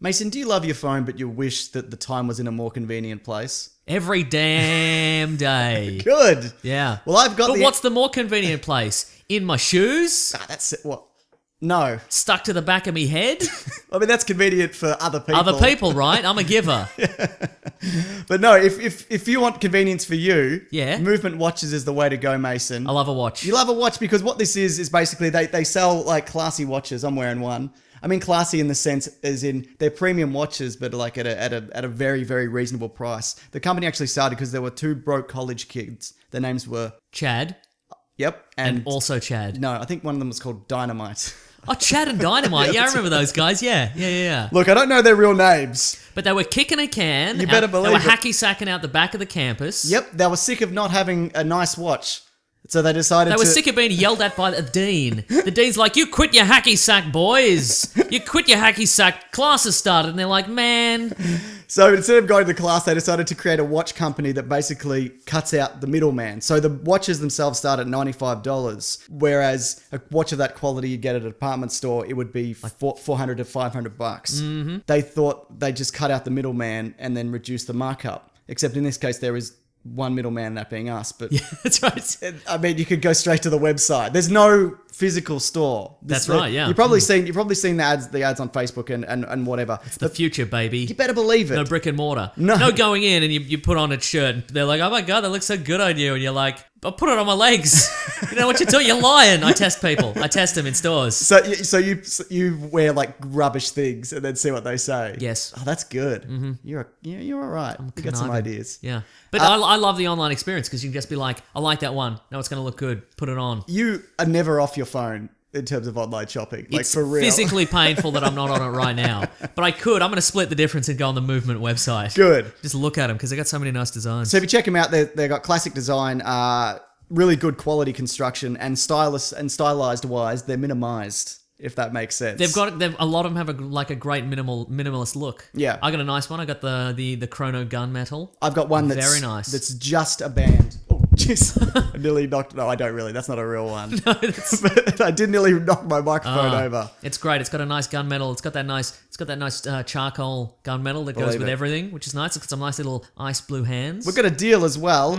Mason, do you love your phone, but you wish that the time was in a more convenient place? Every damn day. Good. Yeah. Well, I've got But what's the more convenient place? In my shoes? That's it. What? No. Stuck to the back of me head? I mean, that's convenient for other people. Other people, right? I'm a giver. But no, if you want convenience for you, Yeah. Movement Watches is the way to go, Mason. I love a watch. You love a watch because what this is basically they sell like classy watches. I'm wearing one. I mean, classy in the sense as in they're premium watches, but like at a very, very reasonable price. The company actually started because there were two broke college kids. Their names were... Chad. Yep. And also Chad. No, I think one of them was called Dynamite. Oh, Chad and Dynamite. Yeah, I remember those guys. Yeah. Look, I don't know their real names. But they were kicking a can. You better believe it. it. They were hacky-sacking out the back of the campus. Yep, they were sick of not having a nice watch. So they decided They were sick of being yelled at by the dean. The dean's like, you quit your hacky sack, boys. You quit your hacky sack. Class has started. And they're like, man. So instead of going to class, they decided to create a watch company that basically cuts out the middleman. So the watches themselves start at $95, whereas a watch of that quality you get at a department store, it would be $400 to $500. Mm-hmm. They thought they'd just cut out the middleman and then reduce the markup. Except in this case, there is one middleman, that being us. But yeah, that's right. I mean, you could go straight to the website. There's no physical store. That's right. Yeah. You've probably seen the ads on Facebook and whatever. It's the future, baby. You better believe it. No brick and mortar. No going in and you put on a shirt and they're like, oh my God, that looks so good on you. And you're like, I'll put it on my legs. You know what you're doing? You're lying. I test people. I test them in stores. So you wear like rubbish things and then see what they say. Yes. Oh, that's good. Mm-hmm. You're all right. You got some ideas. Yeah. But I love the online experience because you can just be like, I like that one. No, it's going to look good. Put it on. You are never off your phone in terms of online shopping. Like, it's for real. Physically painful that I'm not on it right now. But I could. I'm going to split the difference and go on the Movement website. Good. Just look at them because they got so many nice designs. So if you check them out, they've got classic design, really good quality construction, and stylized wise, they're minimized, if that makes sense. A lot of them have a great minimalist look. Yeah. I got a nice one. I got the Chrono gunmetal. I've got one that's very nice. That's just a band. Oh, jeez. I nearly knocked... No, I don't really. That's not a real one. No, but I did nearly knock my microphone over. It's great. It's got a nice gunmetal. It's got that nice charcoal gunmetal that goes with everything, which is nice. It's got some nice little ice blue hands. We've got a deal as well.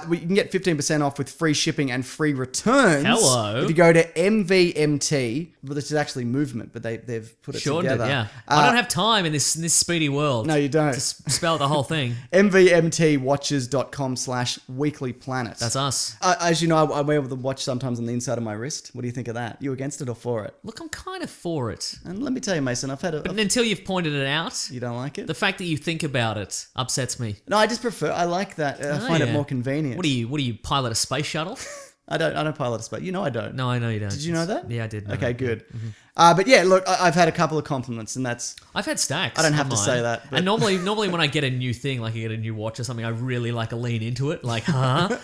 We can get 15% off with free shipping and free returns. Hello. If you go to MVMT, well, this is actually Movement, but they've put it together. Yeah. I don't have time in this speedy world. No, you don't. To spell the whole thing. MVMTwatches.com/weeklyplanet. That's us. As you know, I wear the watch sometimes on the inside of my wrist. What do you think of that? You against it or for it? Look, I'm kind of for it. And let me tell you, Mason, But until you've pointed it out... You don't like it? The fact that you think about it upsets me. No, I just prefer... I like that. I find it more convenient. What do you pilot a space shuttle? I don't pilot a space. You know I don't. No, I know you don't. Did you know that? Yeah, I did. Okay, good. Mm-hmm. But yeah, look, I've had a couple of compliments, and that's... I've had stacks. I don't have to say that. But... And normally when I get a new thing, like I get a new watch or something, I really like to lean into it, like huh.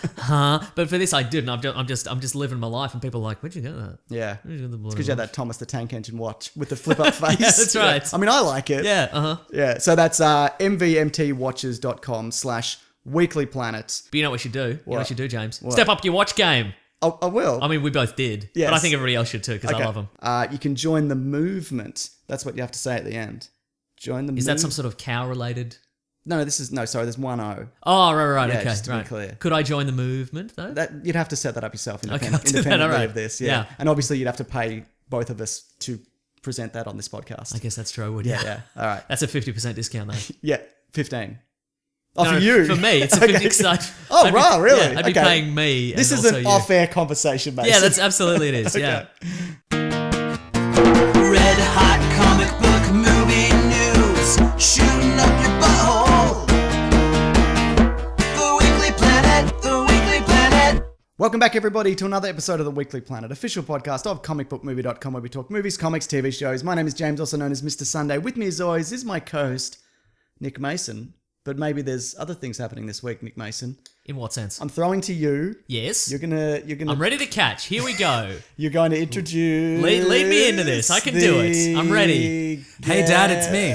But for this, I didn't. I'm just living my life, and people are like, "Where'd you get that?" Yeah, it's because you had that Thomas the Tank Engine watch with the flip-up face. Yeah, that's right. Yeah. I mean, I like it. Yeah. Yeah. So that's mvmtwatches.com/weeklyplanet. But you know what you should do? You know what you should do, James? What? Step up your watch game. I will. I mean, we both did. Yes. But I think everybody else should too, because I love them. You can join the movement. That's what you have to say at the end. Join the movement. Is that some sort of cow-related? No, sorry, there's one O. Oh, right, yeah, okay. Just to be clear. Could I join the movement, though? You'd have to set that up yourself independently of this. Yeah. And obviously, you'd have to pay both of us to present that on this podcast. I guess that's true, I would. Yeah. All right. That's a 50% discount, though. Yeah, 15. Oh, no, for you? For me, it's a 50%. Oh, right, really? Yeah, I'd be paying me. This is an off-air conversation, mate. Yeah, that's absolutely it is. Okay. Yeah. Red hot comic book movie news, shooting up your butthole. The Weekly Planet. Welcome back, everybody, to another episode of the Weekly Planet, official podcast of comicbookmovie.com, where we talk movies, comics, TV shows. My name is James, also known as Mr. Sunday. With me, as always, is my co-host, Nick Mason. But maybe there's other things happening this week, Nick Mason. In what sense? I'm throwing to you. Yes. You're gonna. I'm ready to catch. Here we go. You're going to introduce. Lead me into this. I can do it. I'm ready. Hey, Dad, it's me.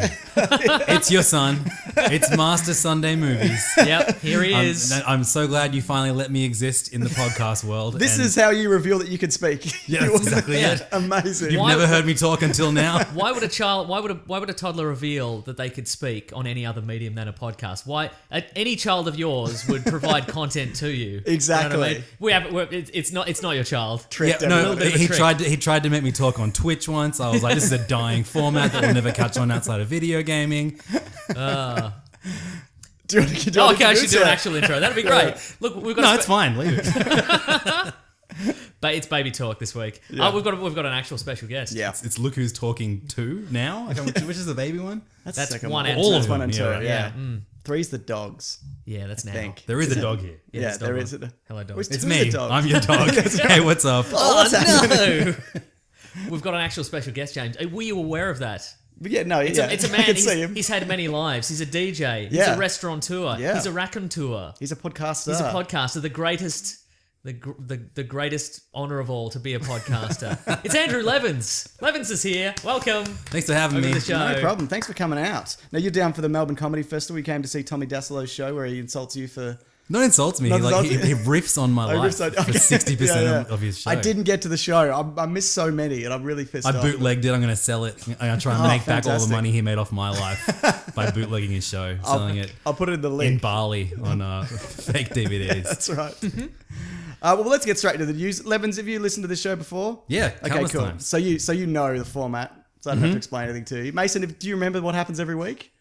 It's your son. It's Master Sunday Movies. Yep, here he is. I'm so glad you finally let me exist in the podcast world. This and is how you reveal that you can speak. Yeah, that's exactly Yeah. it. Amazing. You've Why- never heard me talk until now. Why would a child? Why would a toddler reveal that they could speak on any other medium than a podcast? Why any child of yours would provide content to you? Exactly. You know what I mean? It's not your child. Tricked Yeah, no, everyone. bit of a he trick. tried to make me talk on Twitch once. I was like, this is a dying format that will never catch on outside of video gaming. Do you want to Oh, okay, I should do an actual intro. That'd be great. Look, we've got. No, it's fine. Leave it. But it's baby talk this week. Yeah. Oh, we've got an actual special guest. Yeah. It's Look Who's Talking 2 now. Which is the baby one? That's That's the second one one. and All two. of them, One and two. yeah, right. Yeah. Yeah. Three's the dogs. Yeah, that's now. I think. There is Is a it? dog here. Yeah, Yeah, there's there dog is. Hello, dog. Where's It's who's me. the dog? I'm your dog. Hey, what's up? Oh no! We've got an actual special guest, James. Were you aware of that? But yeah, no, It's yeah. a I man. can see him. He's had many lives. He's a DJ. He's Yeah. a restaurateur. Yeah. He's a raconteur. He's a podcaster. He's a podcaster. The greatest. The greatest honor of all to be a podcaster. It's Andrew Levins. Levins is here. Welcome. Thanks for having Over me. the show. No problem. Thanks for coming out. Now, you're down for the Melbourne Comedy Festival. You came to see Tommy Dassolo's show where he insults you for... Not insults me. Not He insults you. riffs on my Oh, life riffs on- for okay. 60% Yeah, yeah. of his show. I didn't get to the show. I missed so many and I'm really pissed I off. bootlegged it. I'm going to sell it. I'm going to try and Oh, make back all the fantastic. money he made off my life by bootlegging his show, selling it I'll put it in the in link. Bali on fake DVDs. That's right. Well, let's get straight to the news. Levins, have you listened to this show before? Yeah, Okay, countless cool. times. So you know the format, so I don't have to explain anything to you. Mason, do you remember what happens every week?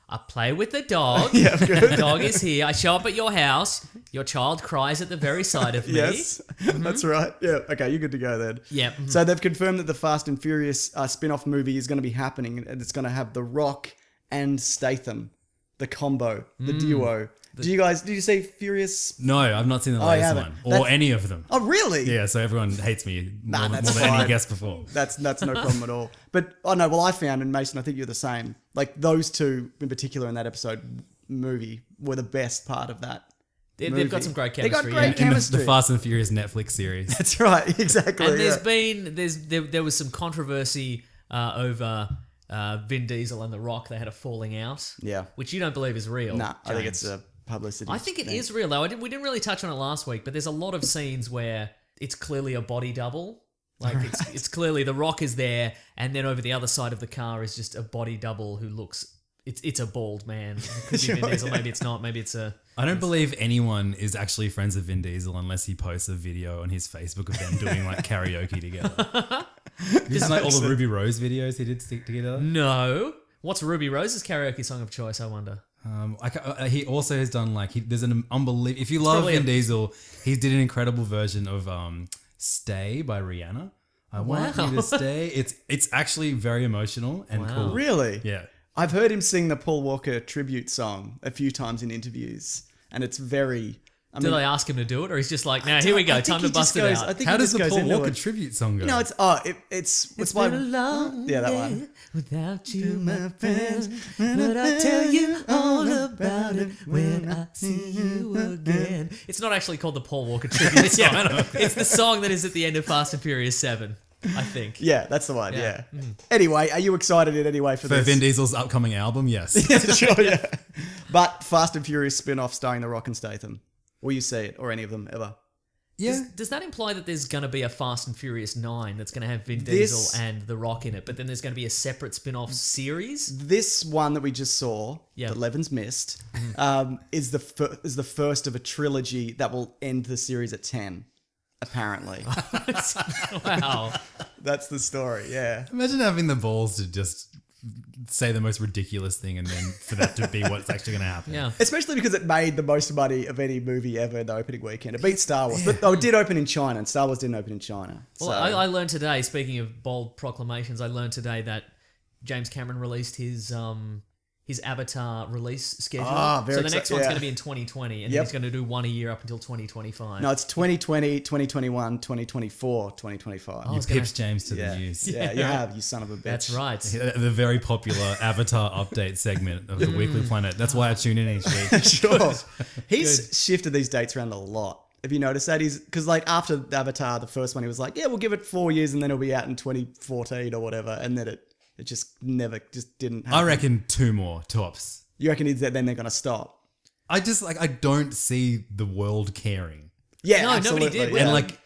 I play with the dog. Yeah, good. The dog is here. I show up at your house. Your child cries at the very sight of me. Yes, that's right. Yeah, okay, you're good to go then. Yep. So they've confirmed that the Fast and Furious spin-off movie is going to be happening, and it's going to have The Rock and Statham, the combo, the duo. Did you see Furious? No, I've not seen the you latest haven't? one or That's- any of them. Oh, really? Yeah, so everyone hates me more that's than any fine. guest before. That's no problem at all. But I found, and Mason, I think you're the same. Like those two in particular in that episode movie were the best part of that. They've got some great chemistry. They got great In chemistry. the Fast and Furious Netflix series. That's right, exactly. And yeah. there was some controversy over Vin Diesel and The Rock. They had a falling out. Yeah. Which you don't believe is real. Nah, I think James. it's a publicity. I think it thing. is real though. We didn't really touch on it last week, but there's a lot of scenes where it's clearly a body double. Like it's clearly The Rock is there, and then over the other side of the car is just a body double who looks. It's a bald man. It could be Vin Sure, Diesel. yeah. Maybe it's not. Maybe it's a. I don't believe anyone is actually friends with Vin Diesel unless he posts a video on his Facebook of them doing like karaoke together. Just like all the Ruby Rose videos he did stick together. No. What's Ruby Rose's karaoke song of choice? I wonder. He also has done like there's an unbelievable. If you love probably Vin Diesel, he did an incredible version of "Stay" by Rihanna. I want you to stay. It's actually very emotional and Wow. cool. Really? Yeah. I've heard him sing the Paul Walker tribute song a few times in interviews, and it's very. I Do mean, they ask him to do it, or he's just like, "Now here we go, I think time he to bust just it goes- out"? I think How he does just the goes Paul into Walker it. tribute song go? No, it's by long yeah, that one. without you, my friends. But I tell you all about it when I see you again. It's not actually called the Paul Walker tribute song. It's the song that is at the end of Fast and Furious 7, I think. Yeah, that's the one. Yeah. Yeah. Anyway, are you excited in any way for For this? Vin Diesel's upcoming album, yes. Yeah, sure, yeah. But Fast and Furious spin-off starring The Rock and Statham. Will you see it or any of them ever? Yeah. Does that imply that there's going to be a Fast and Furious 9 that's going to have Vin This- Diesel and The Rock in it, but then there's going to be a separate spin-off series? This one that we just saw, Yeah. that Levins missed, is the first of a trilogy that will end the series at 10. Apparently, Wow. that's the story. Yeah. Imagine having the balls to just say the most ridiculous thing and then for that to be what's actually going to happen. Yeah. Especially because it made the most money of any movie ever in the opening weekend. It beat Star Wars, but it did open in China, and Star Wars didn't open in China. Well, So- I learned today, speaking of bold proclamations, I learned today that James Cameron released his Avatar release schedule. Ah, very so the next exci- one's yeah. going to be in 2020, and Yep. he's going to do one a year up until 2025. No, it's 2020, 2021, 2024, 2025. I was Pips gonna- James to yeah. the news. Yeah, you have, you son of a bitch. That's right. The very popular Avatar update segment of the Weekly Planet. That's why I tune in each week. Sure. He's shifted these dates around a lot. Have you noticed that? Because like after Avatar, the first one, he was like, yeah, we'll give it 4 years and then it'll be out in 2014 or whatever. And then it It just didn't happen. I reckon 2 more tops. You reckon then they're going to stop? I don't see the world caring. Yeah, No, nobody absolutely. did. Yeah. And like,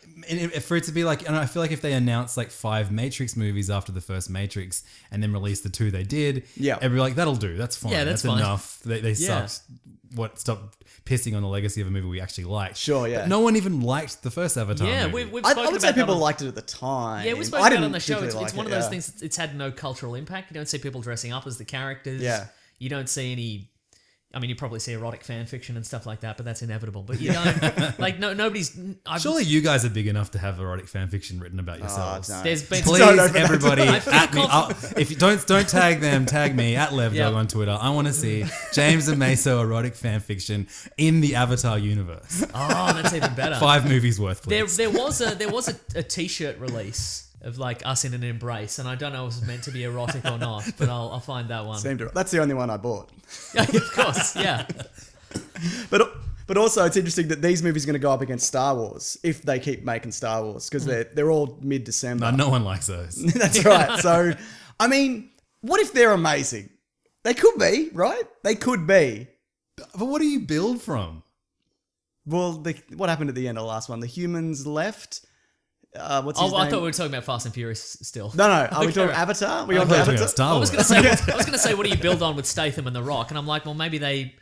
for it to be like, and I feel like if they announced like 5 Matrix movies after the first Matrix and then released the 2 they did, everybody be like, that'll do. That's fine. Yeah, that's fine. enough. They Yeah. sucked. Stop pissing on the legacy of a movie we actually liked. Sure, yeah. But no one even liked the first Avatar Yeah, movie. we've I spoken would say about that people on- liked it at the time. Yeah, we spoke I about it didn't on the show. particularly It's like one it, of those yeah. things. It's had no cultural impact. You don't see people dressing up as the characters. Yeah. You don't see any. I mean, you probably see erotic fan fiction and stuff like that, but that's inevitable. But you don't like nobody's. Surely you guys are big enough to have erotic fan fiction written about yourselves. no. There's been Please, Don't open that everybody, I feel at me. confident- If you don't tag them, tag me at LevDog Yep. on Twitter. I want to see James and Meso erotic fan fiction in the Avatar universe. Oh, that's even better. 5 movies worth, please. There was a T-shirt release of like us in an embrace, and I don't know if it was meant to be erotic or not, but I'll find that one. That's the only one I bought. Of course, yeah. But also, it's interesting that these movies are going to go up against Star Wars if they keep making Star Wars because they're all mid-December. No one likes those. That's right. So, I mean, what if they're amazing? They could be, right? They could be. But what do you build from? Well, what happened at the end of the last one? The humans left. What's his Oh, name? I thought we were talking about Fast and Furious still. No. Are we Okay. talking Avatar? We I on thought you were Avatar? talking about Star I Wars. was going to say, what do you build on with Statham and The Rock? And I'm like, well, maybe they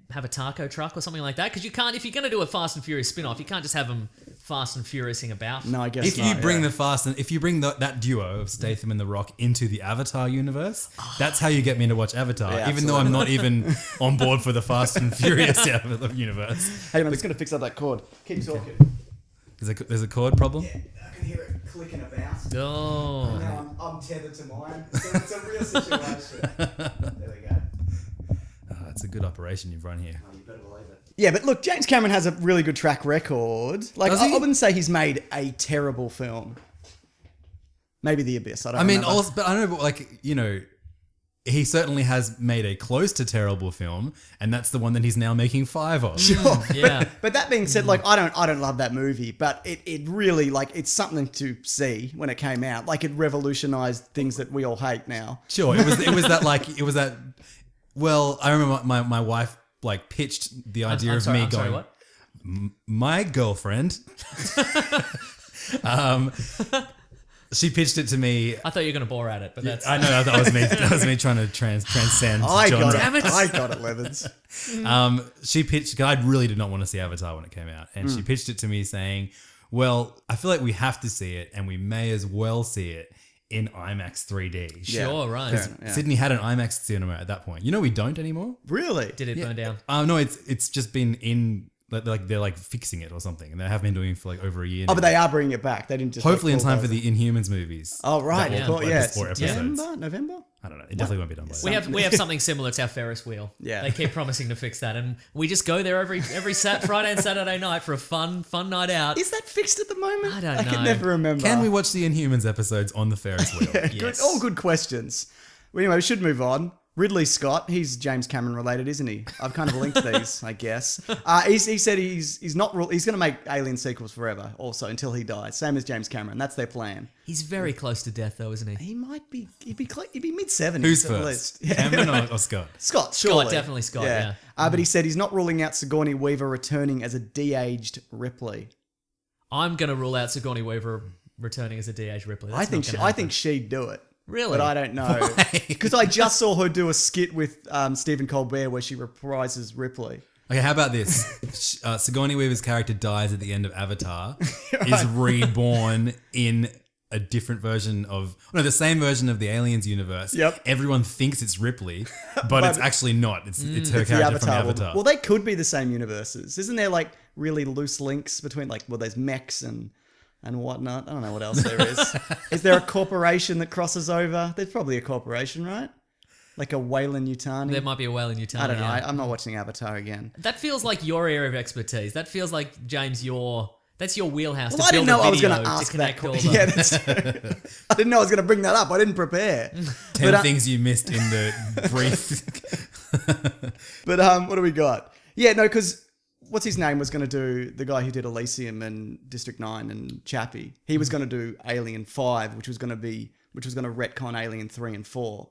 have a taco truck or something like that. Because you can't, if you're going to do a Fast and Furious spin-off, you can't just have them Fast and Furiousing about. No, I guess If not, you bring yeah. that duo of Statham and The Rock into the Avatar universe, that's how you get me to watch Avatar, Yeah, even though I'm not even on board for the Fast and Furious universe. Hey, man, I'm just going to fix up that cord. Keep talking. There's a chord problem? I can hear it clicking about. Oh. Now I'm tethered to mine. So it's a real situation. There we go. It's a good operation you've run here. Oh, you better believe it. Yeah, but look, James Cameron has a really good track record. Like, Does he? I wouldn't say he's made a terrible film. Maybe The Abyss. I don't I mean, remember. also, but I don't know, but like, you know, he certainly has made a close to terrible film, and that's the one that he's now making 5 of. Sure. Yeah. But that being said, like, I don't love that movie, but it really, like, it's something to see when it came out. Like, it revolutionized things that we all hate now. Sure, it was that. Well, I remember my wife like pitched the idea I'm of sorry, me I'm going. sorry, what? My girlfriend. She pitched it to me. I thought you were going to bore at it, but that's... I know that was me. That was me trying to transcend I genre. got it. Damn it. I got it, Levins. She pitched. I really did not want to see Avatar when it came out, and she pitched it to me saying, "Well, I feel like we have to see it, and we may as well see it in IMAX 3D." Sure, right. Yeah. Sydney had an IMAX cinema at that point. You know, we don't anymore. Really? Did it burn down? No, it's just been in. Like they're like fixing it or something, and they have been doing it for like over a year. Oh, now. but they are bringing it back. They didn't just... Hopefully in like, time pull for the Inhumans movies. Oh, right. That Of will course, be yeah. like 4 episodes. November? I don't know. It definitely won't be done by then. We have something similar to our Ferris wheel. Yeah. They keep promising to fix that, and we just go there every Friday and Saturday night for a fun night out. Is that fixed at the moment? I don't I know. can never remember. Can we watch the Inhumans episodes on the Ferris wheel? Good, Yes. all good questions. Well, anyway, we should move on. Ridley Scott, he's James Cameron related, isn't he? I've kind of linked these, I guess. He said he's going to make Alien sequels forever, also until he dies. Same as James Cameron. That's their plan. He's very close to death, though, isn't he? He might be. He'd be mid-70s. Who's at first? least. Yeah. Cameron or Scott? Scott, surely. definitely Scott, yeah. But he said he's not ruling out Sigourney Weaver returning as a de-aged Ripley. I'm going to rule out Sigourney Weaver returning as a D.H. Ripley. That's I not think gonna I happen. think she'd do it. Really? But I don't know. Because I just saw her do a skit with Stephen Colbert where she reprises Ripley. Okay, how about this? Sigourney Weaver's character dies at the end of Avatar, is reborn in a different version of... No, the same version of the Aliens universe. Yep. Everyone thinks it's Ripley, but it's actually not. It's her The character from woman. Avatar. Well, they could be the same universes. Isn't there like really loose links between there's mechs and whatnot? I don't know what else there is. Is there a corporation that crosses over? There's probably a corporation, right? Like a Weyland-Yutani? There might be a whale in Utah. I don't know. yeah. I'm not watching Avatar again. That feels like your area of expertise. That feels like, James, that's your wheelhouse Well, to I didn't build know a I was video going to ask that connect all question. the... Yeah, that's true. I didn't know I was going to bring that up. I didn't prepare. 10 but, things you missed in the brief... But what do we got? Yeah, no, because what's his name was going to do, the guy who did Elysium and District 9 and Chappie, he was going to do Alien 5, which was going to be which was going to retcon Alien 3 and 4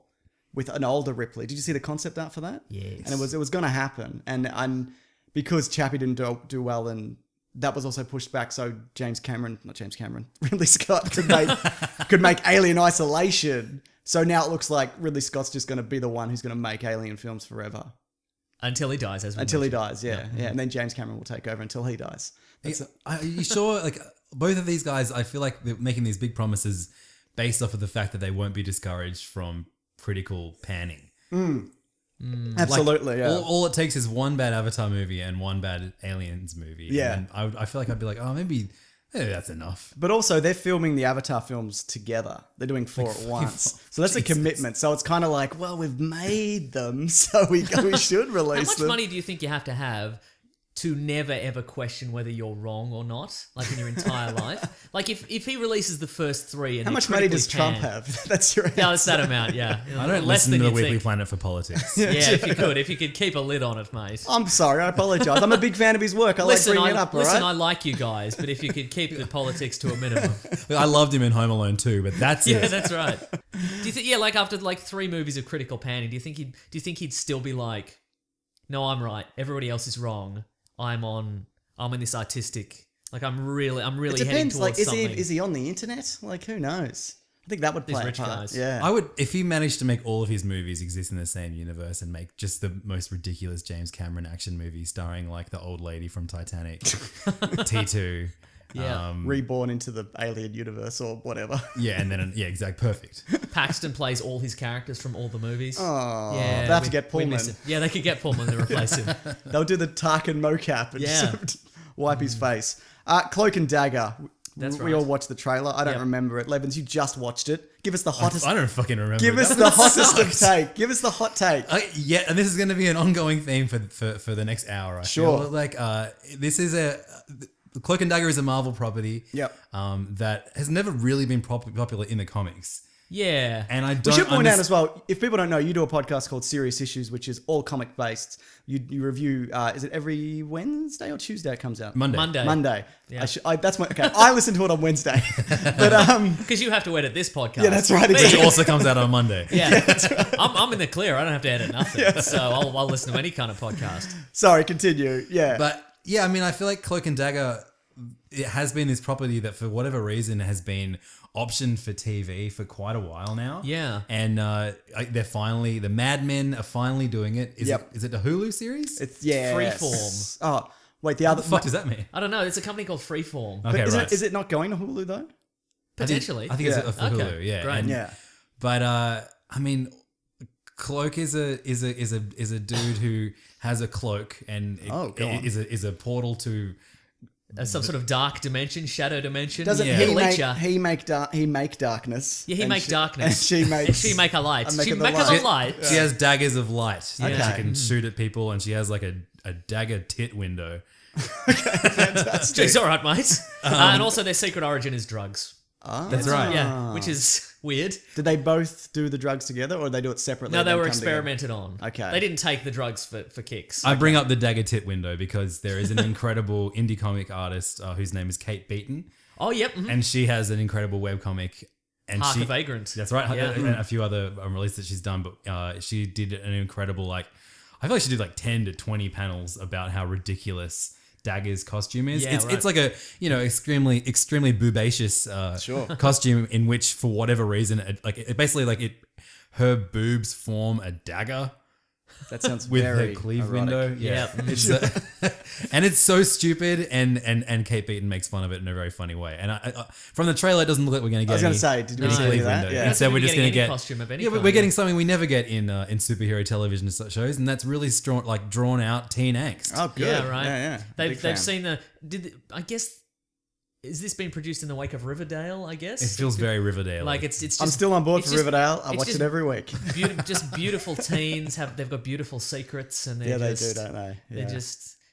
with an older Ripley. Did you see the concept art for that? Yes. And it was going to happen. And because Chappie didn't do well, and that was also pushed back, so Ridley Scott could make Alien Isolation. So now it looks like Ridley Scott's just going to be the one who's going to make Alien films forever. Until he dies, Until he dies, yeah. And then James Cameron will take over until he dies. You sure? Like both of these guys, I feel like they're making these big promises based off of the fact that they won't be discouraged from critical panning. Absolutely, Like, yeah. all it takes is one bad Avatar movie and one bad Aliens movie. Yeah. And I feel like I'd be like, oh, maybe that's enough. But also, they're filming the Avatar films together. They're doing 4 at once. So that's a commitment. So it's kind of like, well, we've made them, so we should release them. How much money do you think you have to never ever question whether you're wrong or not, like in your entire life? Like if he releases the first 3 and How much money does Trump have? That's your answer. Yeah, it's that amount, yeah. I don't Less listen than to the you'd Weekly think. Planet for politics. Yeah, if you could keep a lid on it, mate. I'm sorry, I apologize. I'm a big fan of his work. I like bringing it up, all right? I like you guys, but if you could keep the politics to a minimum. I loved him in Home Alone too, but that's Yeah, it. that's right. Do you think? Yeah, like after like 3 movies of critical panning, do you think he'd still be like, no, I'm right. Everybody else is wrong. I'm in this artistic. Like I'm really It heading depends. towards Like, something. is he on the internet? Like, who knows? I think that would These play a rich part. guys. Yeah. I would, if he managed to make all of his movies exist in the same universe and make just the most ridiculous James Cameron action movie starring like the old lady from Titanic, T2. Yeah. Reborn into the alien universe or whatever. Yeah, and then perfect. Paxton plays all his characters from all the movies. Oh, yeah, they have to get we miss Pullman. it. Yeah, they could get Pullman to replace him. They'll do the Tarkin mocap and Yeah. just wipe his face. Cloak and Dagger. That's We right. all watched the trailer. I don't Yep. remember it. Levins, you just watched it. Give us the hottest. I don't fucking remember. Give us That the hottest of sucks. take. Give us the hot take. Yeah, and this is going to be an ongoing theme for the next hour. I Sure. feel like this is the Cloak and Dagger is a Marvel property. Yep. That has never really been popular in the comics. Yeah. And I We don't. should point out as well, if people don't know, you do a podcast called Serious Issues, which is all comic based. You review, is it every Wednesday or Tuesday it comes out? Monday. Monday. Yeah. That's my, okay. I listen to it on Wednesday. But, Because you have to edit this podcast. yeah, that's right. Which Exactly. also comes out on Monday. Yeah, I'm in the clear. I don't have to edit nothing. So I'll listen to any kind of podcast. Sorry, continue. Yeah. But yeah, I mean, I feel like Cloak and Dagger, it has been this property that for whatever reason has been optioned for TV for quite a while now. Yeah. And the Mad Men are finally doing it. Yep. Is it the Hulu series? It's, yeah. Freeform. Oh, wait, the other. What the fuck does that mean? I don't know. It's a company called Freeform. But Okay, right. is it not going to Hulu though? Potentially. I think Yeah. it's for Okay, Hulu. Yeah. great. And- Yeah. But I mean, Cloak is a dude who has a cloak and go on. is a portal to. Some sort of dark dimension, shadow dimension. Doesn't Yeah. he He'll make, let ya. he make darkness? Yeah, he and make she- darkness. And she makes. And she make a light. I make She her the make her light. the light. She has daggers of light. Okay. She can shoot at people, and she has like a dagger tit window. Fantastic. It's all right, mate. And also their secret origin is drugs. That's right. Yeah, which is weird. Did they both do the drugs together, or did they do it separately? No, and they then were come together? experimented on. Okay. They didn't take the drugs for kicks. I bring up the dagger tit window because there is an incredible indie comic artist whose name is Kate Beaton, Oh, yep. mhm. and she has an incredible webcomic. And Hark she, a Vagrant. That's right. Yeah. And a few other releases that she's done, but she did an incredible I feel like she did 10 to 20 panels about how ridiculous Dagger's costume is. Yeah, It's right. like a extremely boobasious costume in which for whatever reason her boobs form a dagger That sounds with very her cleave erotic. window. Yeah, Yeah. it's and it's so stupid, and Kate Beaton makes fun of it in a very funny way. And I from the trailer, it doesn't look like we're going to get. I was going to any- say, did we No. see any of that? window. Yeah. Instead, we're You're just getting going to any get costume of any yeah, kind, we're getting yeah. something we never get in superhero television shows, and that's really drawn out teen angst. Oh, good. Yeah, right. Yeah. They've Big fan. seen I guess, is this being produced in the wake of Riverdale, I guess? It feels very Riverdale. like it's just I'm still on board it's for just- Riverdale. I it's watch just it every week. just beautiful teens they've got beautiful secrets, and they're Yeah, they just, do, don't they? Yeah.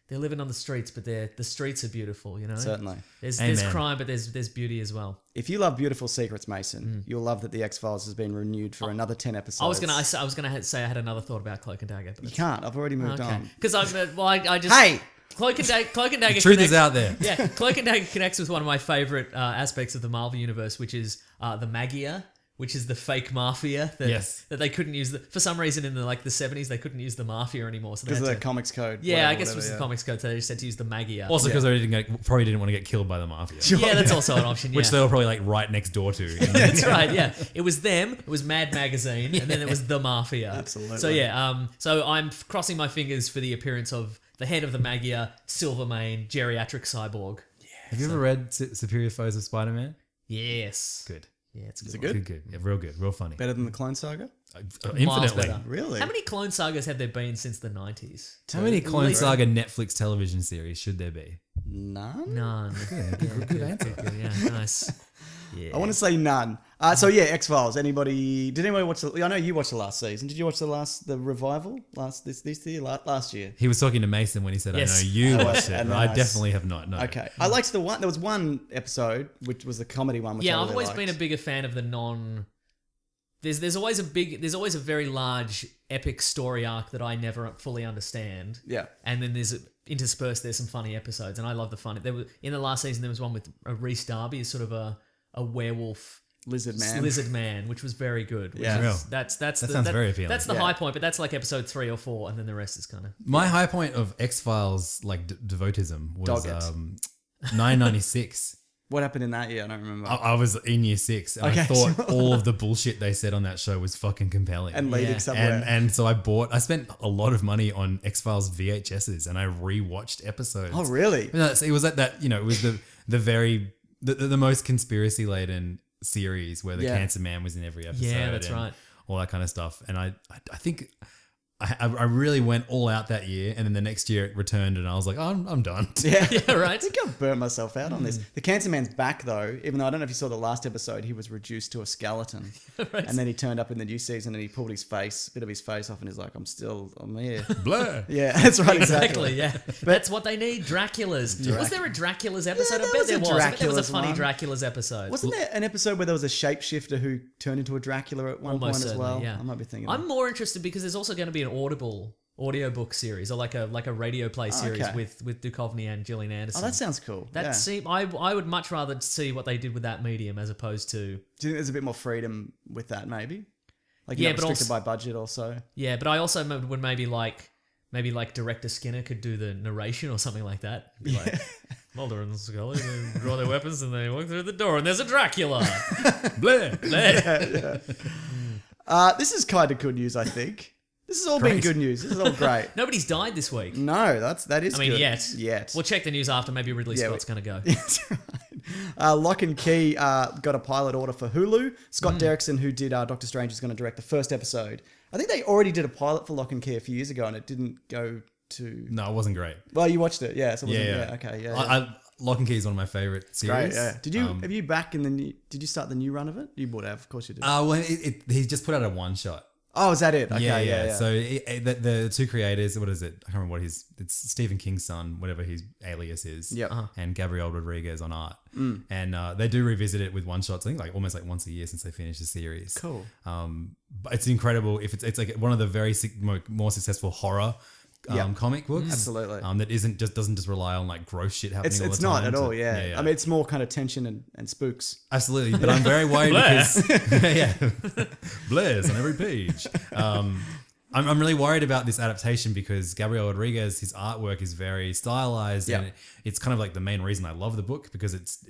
they're living on the streets, but the streets are beautiful, you know. Certainly. There's Amen. crime, but there's beauty as well. If you love Beautiful Secrets, Mason, you'll love that the X-Files has been renewed for another 10 episodes. I was gonna say I had another thought about Cloak and Dagger, but You can't. I've already moved okay, on. because I just Hey! Cloak and Dagger. truth connects- is out there. Yeah, Cloak and Dagger connects with one of my favorite aspects of the Marvel universe, which is the Magia, which is the fake mafia that, Yes. that they couldn't use. For some reason in the 70s, they couldn't use the mafia anymore. So they Because had of to, the comics code. yeah, I whatever, guess it was whatever, the comics code, so they just had to use the Magia. Also, because they probably didn't want to get killed by the mafia, yeah, that's also an option. Yeah. which they were probably like right next door to. That's right. Yeah, it was them. It was Mad Magazine, and then it was the Mafia. Absolutely. So yeah. So I'm crossing my fingers for the appearance of the head of the Magia, Silvermane, geriatric cyborg. Have you ever read Superior Foes of Spider-Man? Yes. Good. Yeah, it's a Is it good. good? Yeah, real good, real funny. Better than the Clone Saga? Miles Infinitely. better. Really? How many clone sagas have there been since the 90s? How many Clone Least- Saga Netflix television series should there be? None? None. Good answer. Good, yeah, nice. Yeah. I want to say none. So yeah, X-Files. Anybody? Did anybody watch I know you watched the last season. Did you watch the revival last year? He was talking to Mason when he said, Yes. I know you watched it. and But then I I definitely have not. No. Okay. I liked the one. There was one episode which was the comedy one. Which Yeah, I I've really always liked. been a bigger fan of the non. There's always a very large epic story arc that I never fully understand. Yeah. And then there's some funny episodes, and I love the funny. In the last season there was one with Reese Darby as sort of a werewolf Lizard Man. which was very good. Yeah. Real. That sounds very appealing. That's the Yeah. high point, but that's like episode 3 or 4, and then the rest is kind of My high point of X-Files, like devotism, was Dog it. 996. What happened in that year? I don't remember. I was in year 6 and I Okay. thought all of the bullshit they said on that show was fucking compelling. and leading Yeah. somewhere. And so I spent a lot of money on X-Files VHSs and I rewatched episodes. Oh, really? No, it was at that, it was the most conspiracy laden series where the Yeah. Cancer Man was in every episode. Yeah, that's and right. All that kind of stuff. And I think I really went all out that year, and then the next year it returned, and I was like, oh, I'm done. Yeah. yeah, right. I think I've burnt myself out on this. Hmm. The Cancer Man's back though, even though I don't know if you saw the last episode, he was reduced to a skeleton. Right. And then he turned up in the new season and he pulled a bit of his face off and he's like, I'm here. Blur. Yeah, that's right, Exactly, exactly. yeah. That's what they need. Draculas. Was there a Dracula's episode? there I bet was there a was. I bet there was a Dracula's funny one. Dracula's episode. Wasn't there an episode where there was a shapeshifter who turned into a Dracula at one Almost point as certainly, well? yeah. I might be thinking. I'm more interested because there's also going to be an Audible audiobook series or like a radio play series okay. with Duchovny and Gillian Anderson. Oh, that sounds cool. That yeah. seem I would much rather see what they did with that medium as opposed to Do you think there's a bit more freedom with that? Maybe. Like Yeah, you're not but restricted also- by budget. Also. yeah. But I also would maybe like Director Skinner could do the narration or something like that. Be like, Mulder and Scully they draw their weapons and they walk through the door and there's a Dracula. Blur. This is kind of good news, I think. This has all been Great. good news. This is all great. Nobody's died this week. No, that is. I mean, good. yet. We'll check the news after. Maybe Ridley Yeah, Scott's going to go. That's right. Lock and Key got a pilot order for Hulu. Scott Derrickson, who did Doctor Strange, is going to direct the first episode. I think they already did a pilot for Lock and Key a few years ago, and it didn't go to. No, it wasn't great. Well, you watched it, yeah. So it wasn't, Yeah. Okay, yeah. Lock and Key is one of my favorite series. Great, yeah. Did you have you back in the new? Did you start the new run of it? You would have, of course you did. Well, he just put out a one shot. Oh, is that it? Okay, yeah. So the two creators, what is it? I can't remember what it's Stephen King's son, whatever his alias is. Yep. And Gabriel Rodriguez on art. And they do revisit it with one shots. I think like almost like once a year since they finished the series. Cool. But it's incredible if it's like one of the very more successful horror comic books. Absolutely. That doesn't just rely on like gross shit happening all the It's time. not at all, So- yeah. I mean, it's more kind of tension and spooks. Absolutely, but I'm very worried because Blair's on every page. I'm really worried about this adaptation because Gabriel Rodriguez, his artwork is very stylized, Yeah. and it's kind of like the main reason I love the book because it's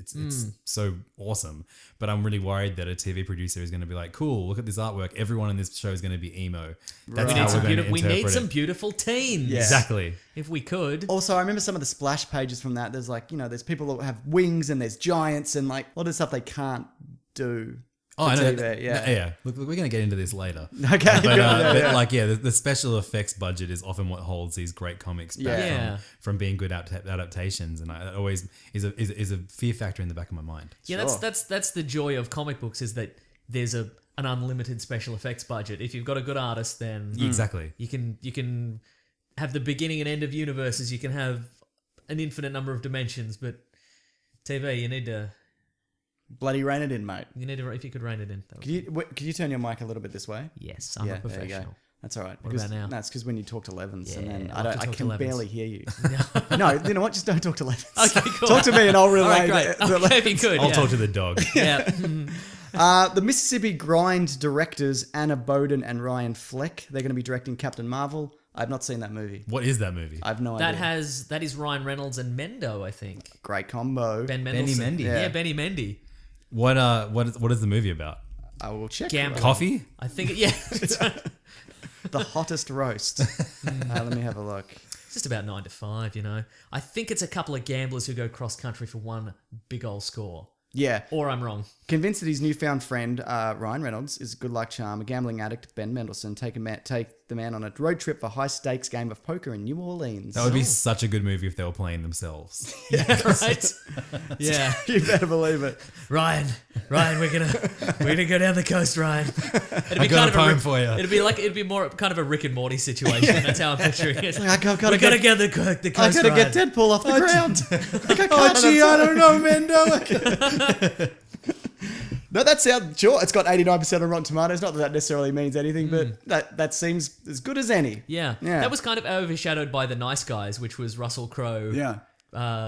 so awesome. But I'm really worried that a TV producer is going to be like, "Cool, look at this artwork. Everyone in this show is going to be emo." That's Right. how we're going to We need interpret some it. beautiful teens. Yeah. Exactly. If we could. Also, I remember some of the splash pages from that. There's like, there's people that have wings and there's giants and like a lot of stuff they can't do. Oh, I know. TV, yeah. Yeah. Look, we're going to get into this later. Okay, But the special effects budget is often what holds these great comics back Yeah. from being good adaptations, and it always is a fear factor in the back of my mind. Yeah, Sure. that's the joy of comic books is that there's an unlimited special effects budget. If you've got a good artist, then Exactly. you can have the beginning and end of universes. You can have an infinite number of dimensions, but TV, you need to Bloody rein it in, mate. if you could rein it in. That would- Could you turn your mic a little bit this way? Yes, I'm a There you go. professional. That's all right. What about now? That's because when you talk to Levins, and then Yeah, I love to I talk to can Levins. barely hear you. No, you know what? Just don't talk to Levins. Okay, cool. Talk to me and I'll All relay right, great. the Okay, if you could. I'll yeah. talk to the dog. Yeah. The Mississippi Grind directors Anna Boden and Ryan Fleck. They're going to be directing Captain Marvel. I've not seen that movie. What is that movie? I have no idea. That is Ryan Reynolds and Mendo, I think. Great combo. Ben Mendelsohn. Mendy. Yeah, Benny Mendy. What is the movie about? I will check. Gambling. Coffee? I think, yeah. It's The hottest roast. Let me have a look. just about 9 to 5, you know. I think it's a couple of gamblers who go cross country for one big old score. Yeah. Or I'm wrong. Convinced that his newfound friend, Ryan Reynolds, is a good luck charm, a gambling addict, Ben Mendelsohn, take the man on a road trip for high-stakes game of poker in New Orleans. That would be such a good movie if they were playing themselves. Yeah, right? Yeah. You better believe it. Ryan, we're gonna go down the coast, Ryan. It'd I got a poem for you. It'd be more kind of a Rick and Morty situation. That's how I'm picturing it. I gotta we gotta get get the I coast, gotta Ryan. get Deadpool off the ground. I don't know, Mendo. No, that sounds sure. It's got 89% on Rotten Tomatoes. Not that that necessarily means anything, but that seems as good as any. Yeah. That was kind of overshadowed by The Nice Guys, which was Russell Crowe. Yeah.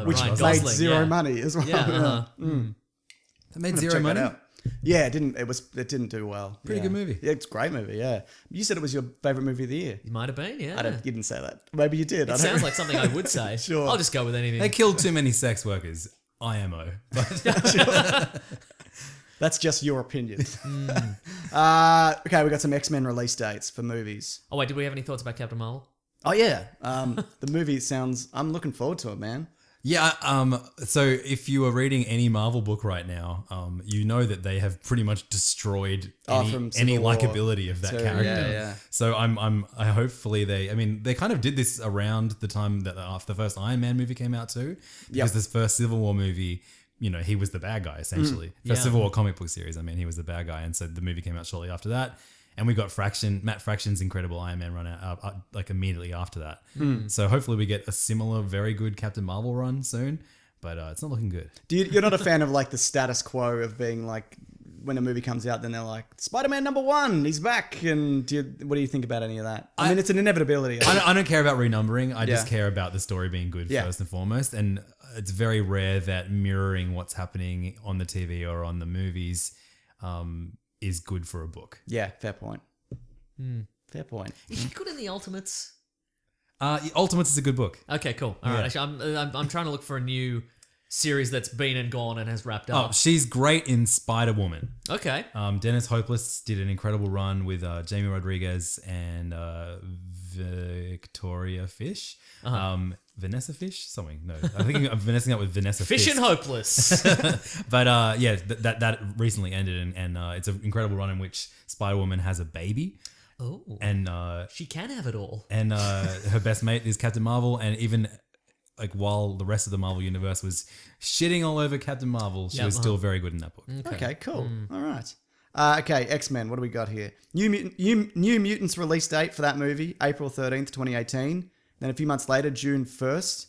Which made Ryan Gosling. zero money as well. Yeah. Uh-huh. That made Check zero that money. out. Yeah, it didn't do well. Pretty good movie. Yeah, it's a great movie. Yeah, you said it was your favorite movie of the year. It might have been, yeah. You didn't say that. Maybe you did. It sounds like something I would say. Sure. I'll just go with anything. They killed too many sex workers. IMO. That's just your opinion. Okay, we got some X-Men release dates for movies. Oh, wait, did we have any thoughts about Captain Marvel? Oh yeah, the movie sounds. I'm looking forward to it, man. Yeah, so if you are reading any Marvel book right now, you know that they have pretty much destroyed From any Civil War likability of that to- character. yeah. So I hopefully they kind of did this around the time that the first Iron Man movie came out too. Because this first Civil War movie, you know, he was the bad guy essentially. First Civil War comic book series, he was the bad guy, and so the movie came out shortly after that. And we got Matt Fraction's incredible Iron Man run out like immediately after that. So hopefully we get a similar, very good Captain Marvel run soon. But it's not looking good. You're not a fan of like the status quo of being like when a movie comes out, then they're like Spider-Man #1, he's back. And what do you think about any of that? I mean, it's an inevitability. I don't care about renumbering. I just care about the story being good first and foremost. And it's very rare that mirroring what's happening on the TV or on the movies is good for a book. Yeah, fair point. Fair point. Is she good in the Ultimates? Ultimates is a good book. Okay, cool. All right. Actually, I'm trying to look for a new series that's been and gone and has wrapped Oh, up. she's great in Spider-Woman. Okay. Dennis Hopeless did an incredible run with Jamie Rodriguez and Victoria Fish. Vanessa Fish? Something. No. I think I'm messing up with Vanessa Fish. Fish and Hopeless. But that recently ended and it's an incredible run in which Spider-Woman has a baby. Oh. And She can have it all. and her best mate is Captain Marvel, and even like while the rest of the Marvel universe was shitting all over Captain Marvel, she was still very good in that book. Okay, cool. All right. Okay, X-Men. What do we got here? New Mutants release date for that movie, April 13th, 2018. Then a few months later, June 1st.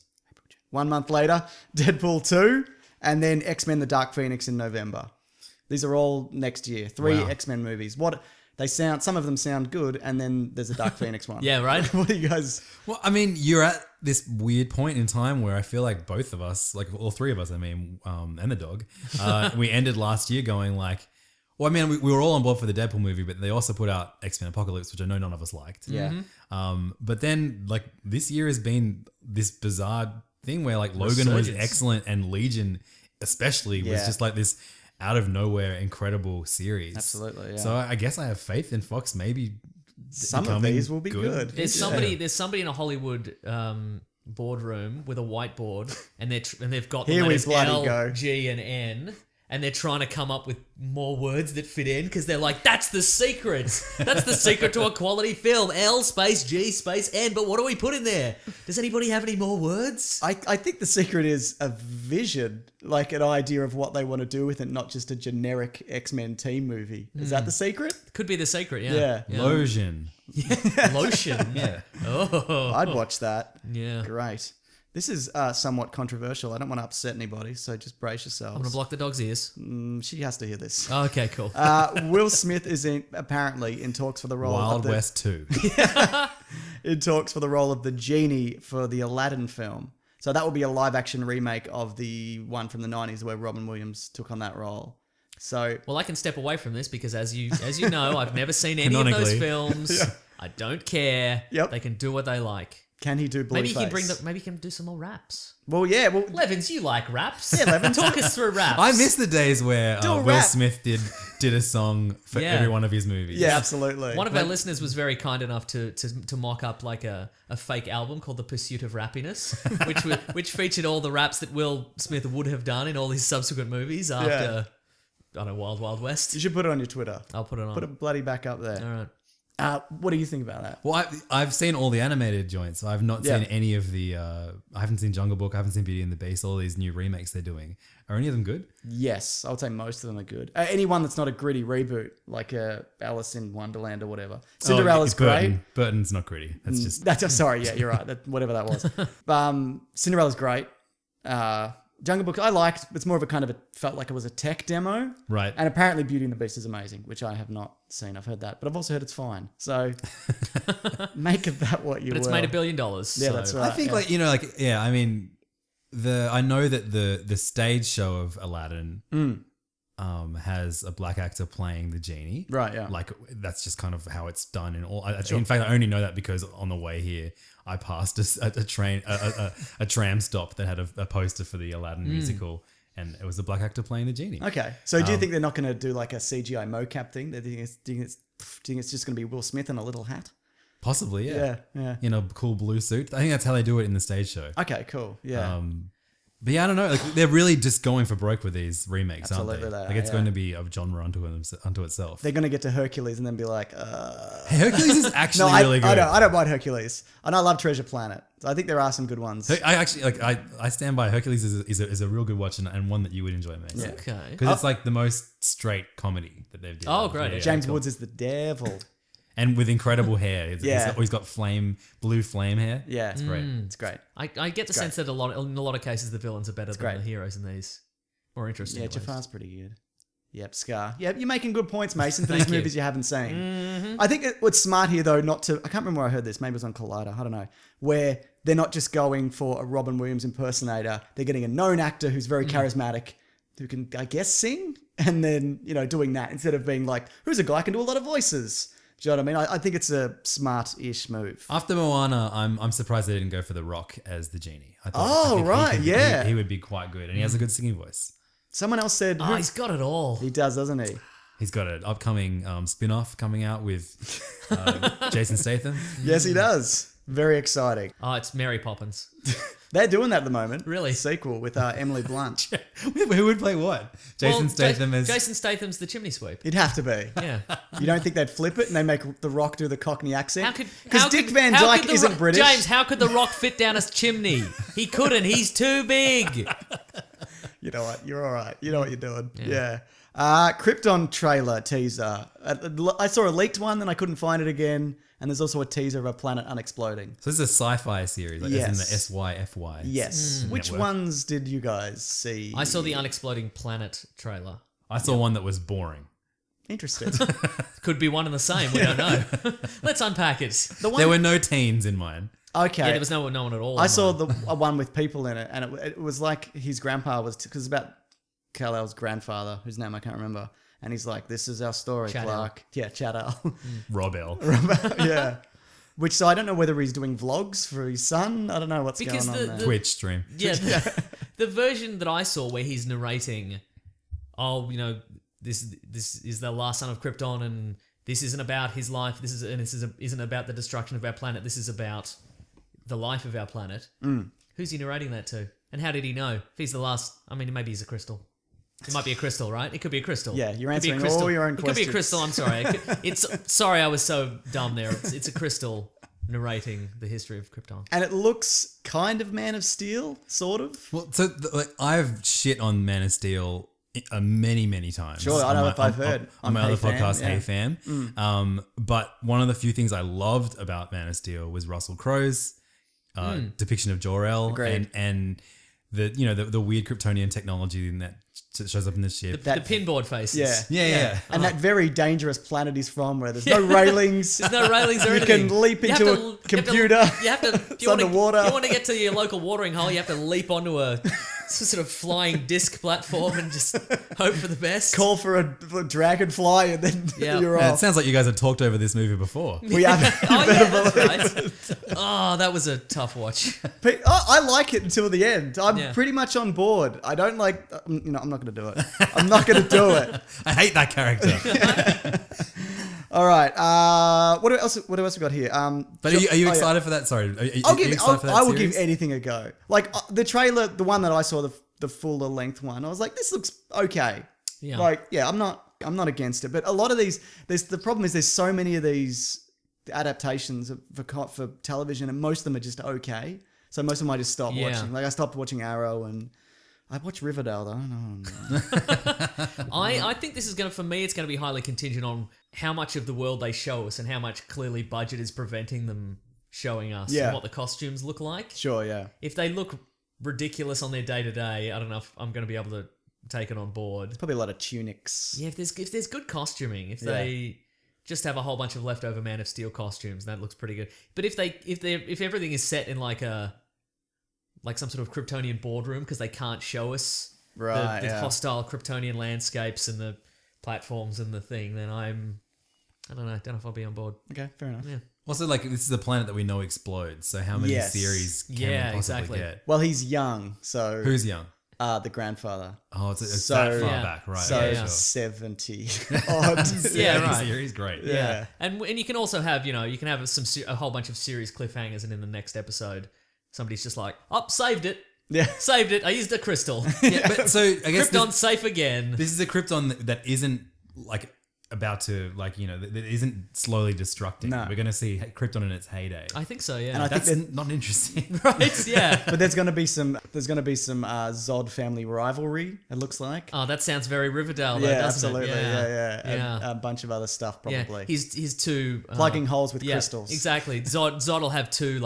1 month later, Deadpool 2. And then X-Men The Dark Phoenix in November. These are all next year. 3 X-Men movies. Some of them sound good, and then there's a Dark Phoenix one. Yeah, right? What do you guys... Well, I mean, you're at this weird point in time where I feel like both of us, like all three of us, and the dog, we ended last year going like, well, I mean, we were all on board for the Deadpool movie, but they also put out X-Men Apocalypse, which I know none of us liked. Yeah. But then like this year has been this bizarre thing where like Logan was excellent and Legion especially was just like this out of nowhere incroadroom series. Absolutely, yeah. So I guess I have faith in Fox maybe Some of becoming these will be good. There's somebody in a Hollywood boardroom with a whiteboard, and they've got the Here we letters bloody L, go. G, and N, and they're trying to come up with more words that fit in because they're like, that's the secret. That's the secret to a quality film. L space G space N. But what do we put in there? Does anybody have any more words? I think the secret is a vision, like an idea of what they want to do with it, not just a generic X-Men team movie. Is that the secret? Could be the secret, yeah. Lotion. Lotion. Yeah. Oh. I'd watch that. Yeah. Great. This is somewhat controversial. I don't want to upset anybody, so just brace yourselves. I'm going to block the dog's ears. She has to hear this. Oh, okay, cool. Will Smith is apparently in talks for the role Wild of the, West 2. in talks for the role of the Genie for the Aladdin film. So that will be a live action remake of the one from the 90s where Robin Williams took on that role. So Well, I can step away from this because as you know, I've never seen any of those Canonically. films. I don't care. Yep. They can do what they like. can he do Blueface? Maybe he can do some more raps. Well, yeah. Well, Levins, you like raps. Yeah, Levins. Talk us through raps. I miss the days where Do a Will rap. Smith did a song for Yeah. every one of his movies. yeah, absolutely. One of our listeners was very kind enough to mock up like a fake album called The Pursuit of Rappiness, which featured all the raps that Will Smith would have done in all his subsequent movies after, I don't know, Wild Wild West. You should put it on your Twitter. I'll put it on. Put it bloody back up there. All right. What do you think about that? Well, I've seen all the animated joints. I've not Yeah. seen any of the. I haven't seen Jungle Book. I haven't seen Beauty and the Beast. All these new remakes they're doing. Are any of them good? Yes, I would say most of them are good. Anyone that's not a gritty reboot, like Alice in Wonderland or whatever. Cinderella's Oh, Burton. great. Burton's not gritty. That's just. That's sorry, yeah, you're right. Whatever that was. Cinderella's great. Jungle Book I liked. It's more of a kind of felt like it was a tech demo. Right. And apparently Beauty and the Beast is amazing, which I have not seen. I've heard that, but I've also heard it's fine. So make of that what you will. But it's made $1 billion. Yeah, so. that's right. I think I mean, I know that the stage show of Aladdin has a black actor playing the genie. Right, yeah. Like that's just kind of how it's done in all. In fact, I only know that because on the way here, I passed a tram stop that had a poster for the Aladdin musical, and it was a black actor playing the genie. Okay. So do you think they're not going to do like a CGI mocap thing? Do you think it's just going to be Will Smith in a little hat? Possibly, yeah. Yeah. In a cool blue suit. I think that's how they do it in the stage show. Okay, cool. Yeah. But yeah, I don't know. Like they're really just going for broke with these remakes, aren't Absolutely they? they are, Like it's yeah. going to be a genre unto itself. They're going to get to Hercules and then be like, Hey, Hercules is actually no, really good. I don't mind Hercules. And I love Treasure Planet. So I think there are some good ones. I actually like. I stand by Hercules is a real good watch and one that you would enjoy, mate. Yeah. Okay. Because it's like the most straight comedy that they've done. Oh, great. James cool. Woods is the devil. And with incredible hair. Yeah. He's got blue flame hair. Yeah. It's great. It's great. I get the sense that in a lot of cases the villains are better than great. the heroes in these. More interesting. Yeah, at least. Jafar's pretty good. Yep, Scar. Yep, you're making good points, Mason, for these Thank you. movies you haven't seen. I think what's smart here, though, not to... I can't remember where I heard this. Maybe it was on Collider. I don't know. Where they're not just going for a Robin Williams impersonator. They're getting a known actor who's very charismatic, who can, I guess, sing. And then, doing that instead of being like, who's a guy who can do a lot of voices? Do you know what I mean? I think it's a smart-ish move. After Moana, I'm surprised they didn't go for The Rock as the genie. I Oh, think right, yeah. He would be quite good. And he has a good singing voice. Someone else said... Oh, he's got it all. He does, doesn't he? He's got an upcoming spin-off coming out with Jason Statham. Yes, he does. Very exciting. Oh, it's Mary Poppins. They're doing that at the moment. Really? Sequel with Emily Blunt. Who would play what? Jason Well, Statham as... Jason Statham's the chimney sweep. It'd have to be. Yeah. You don't think they'd flip it and they make The Rock do the Cockney accent? How Because could Dick Van how Dyke could the isn't Rock- British. James, how could the Rock fit down a chimney? He couldn't. He's too big. You know what? You're all right. You know what you're doing. Yeah. Krypton trailer teaser. I saw a leaked one, then I couldn't find it again. And there's also a teaser of a planet unexploding. So this is a sci-fi series, like Yes. as in the SYFY. Yes. Which network. ones did you guys see? I saw the Unexploding Planet trailer. I saw one that was boring. Interesting. Could be one and the same. We don't know. Let's unpack it. The one. There were no teens in mine. Okay. Yeah, there was no one at all. I in saw mine. the one with people in it, and it was like his grandpa was, because it's about Kal-El's grandfather, whose name I can't remember, and he's like, "This is our story, Chad Clark." Yeah, Chad Al. Rob L. Yeah. Which, so I don't know whether he's doing vlogs for his son. I don't know what's Because going on there. Twitch stream. Yeah, the version that I saw where he's narrating, this is the last son of Krypton, and this isn't about his life. Isn't about the destruction of our planet. This is about the life of our planet. Who's he narrating that to? And how did he know? If he's the last, I mean, maybe he's a crystal. It might be a crystal, right? It could be a crystal. Yeah, you're It could be a answering crystal. all your own It could be a questions. crystal. I'm sorry. Sorry, I was so dumb there. It's a crystal narrating the history of Krypton. And it looks kind of Man of Steel, sort of. Well, so I've shit on Man of Steel many times. Sure, I know if I've heard on my on other Hey Fam, podcast, yeah. Hey Fam. But one of the few things I loved about Man of Steel was Russell Crowe's depiction of Jor-El Agreed. and the weird Kryptonian technology in that shows up in the ship. The pinboard faces. Yeah. Yeah. And that very dangerous planet he's from, where there's no railings. There's no railings or You anything. can leap You into have a computer. You have to. It's underwater. You want to get to your local watering hole. You have to leap onto a some sort of flying disc platform and just hope for the best. Call for a dragonfly and then Yeah. you're Man, it off. sounds like you guys have talked over this movie before. We have. Oh yeah, that's right. Oh, that was a tough watch. I like it until the end. I'm Yeah. pretty much on board. I don't like. I'm not going to do it. I'm not going to do it. I hate that character. All right. What else? What else we got here? But are you excited for that? Sorry. Are you excited for that I will give series? anything a go. Like the trailer, the one that I saw, the fuller length one. I was like, this looks okay. Yeah. Like, yeah, I'm not against it. But a lot of these, the problem is there's so many of these adaptations for television, and most of them are just okay. So most of them I just stopped Yeah. watching. Like I stopped watching Arrow, and I watched Riverdale though. No. I think this is going to, for me, it's going to be highly contingent on how much of the world they show us and how much clearly budget is preventing them showing us Yeah. and what the costumes look like. Sure, yeah. If they look ridiculous on their day-to-day, I don't know if I'm going to be able to take it on board. Probably a lot of tunics. Yeah, if there's good costuming, if they just have a whole bunch of leftover Man of Steel costumes, that looks pretty good. But if everything is set in like some sort of Kryptonian boardroom because they can't show us Right, the yeah. hostile Kryptonian landscapes and the platforms and the thing, then I don't know if I'll be on board. Okay, fair enough. Yeah. Also, like, this is a planet that we know explodes. So how many Yes. series can Yeah, we possibly exactly. get? Well, he's young, so Who's young? the grandfather. Oh, it's So- that far Yeah. back, right? So okay, sure. 70 odd. Yeah, right. Series, great. Yeah. And you can also have, you can have a whole bunch of series cliffhangers, and in the next episode, somebody's just like, oh, saved it. Yeah. Saved it. I used a crystal. Yeah, but so I guess Krypton's safe again. this is a Krypton that isn't like about to that isn't slowly destructing. No. We're going to see Krypton in its heyday. I think so, yeah. And I think That's that- not interesting. right, yeah. But there's going to be some Zod family rivalry, it looks like. Oh, that sounds very Riverdale, though, Yeah, doesn't absolutely. it? Yeah. Yeah. And a bunch of other stuff, Yeah. probably. He's two... Plugging holes with yeah, crystals. Exactly. Zod will have two,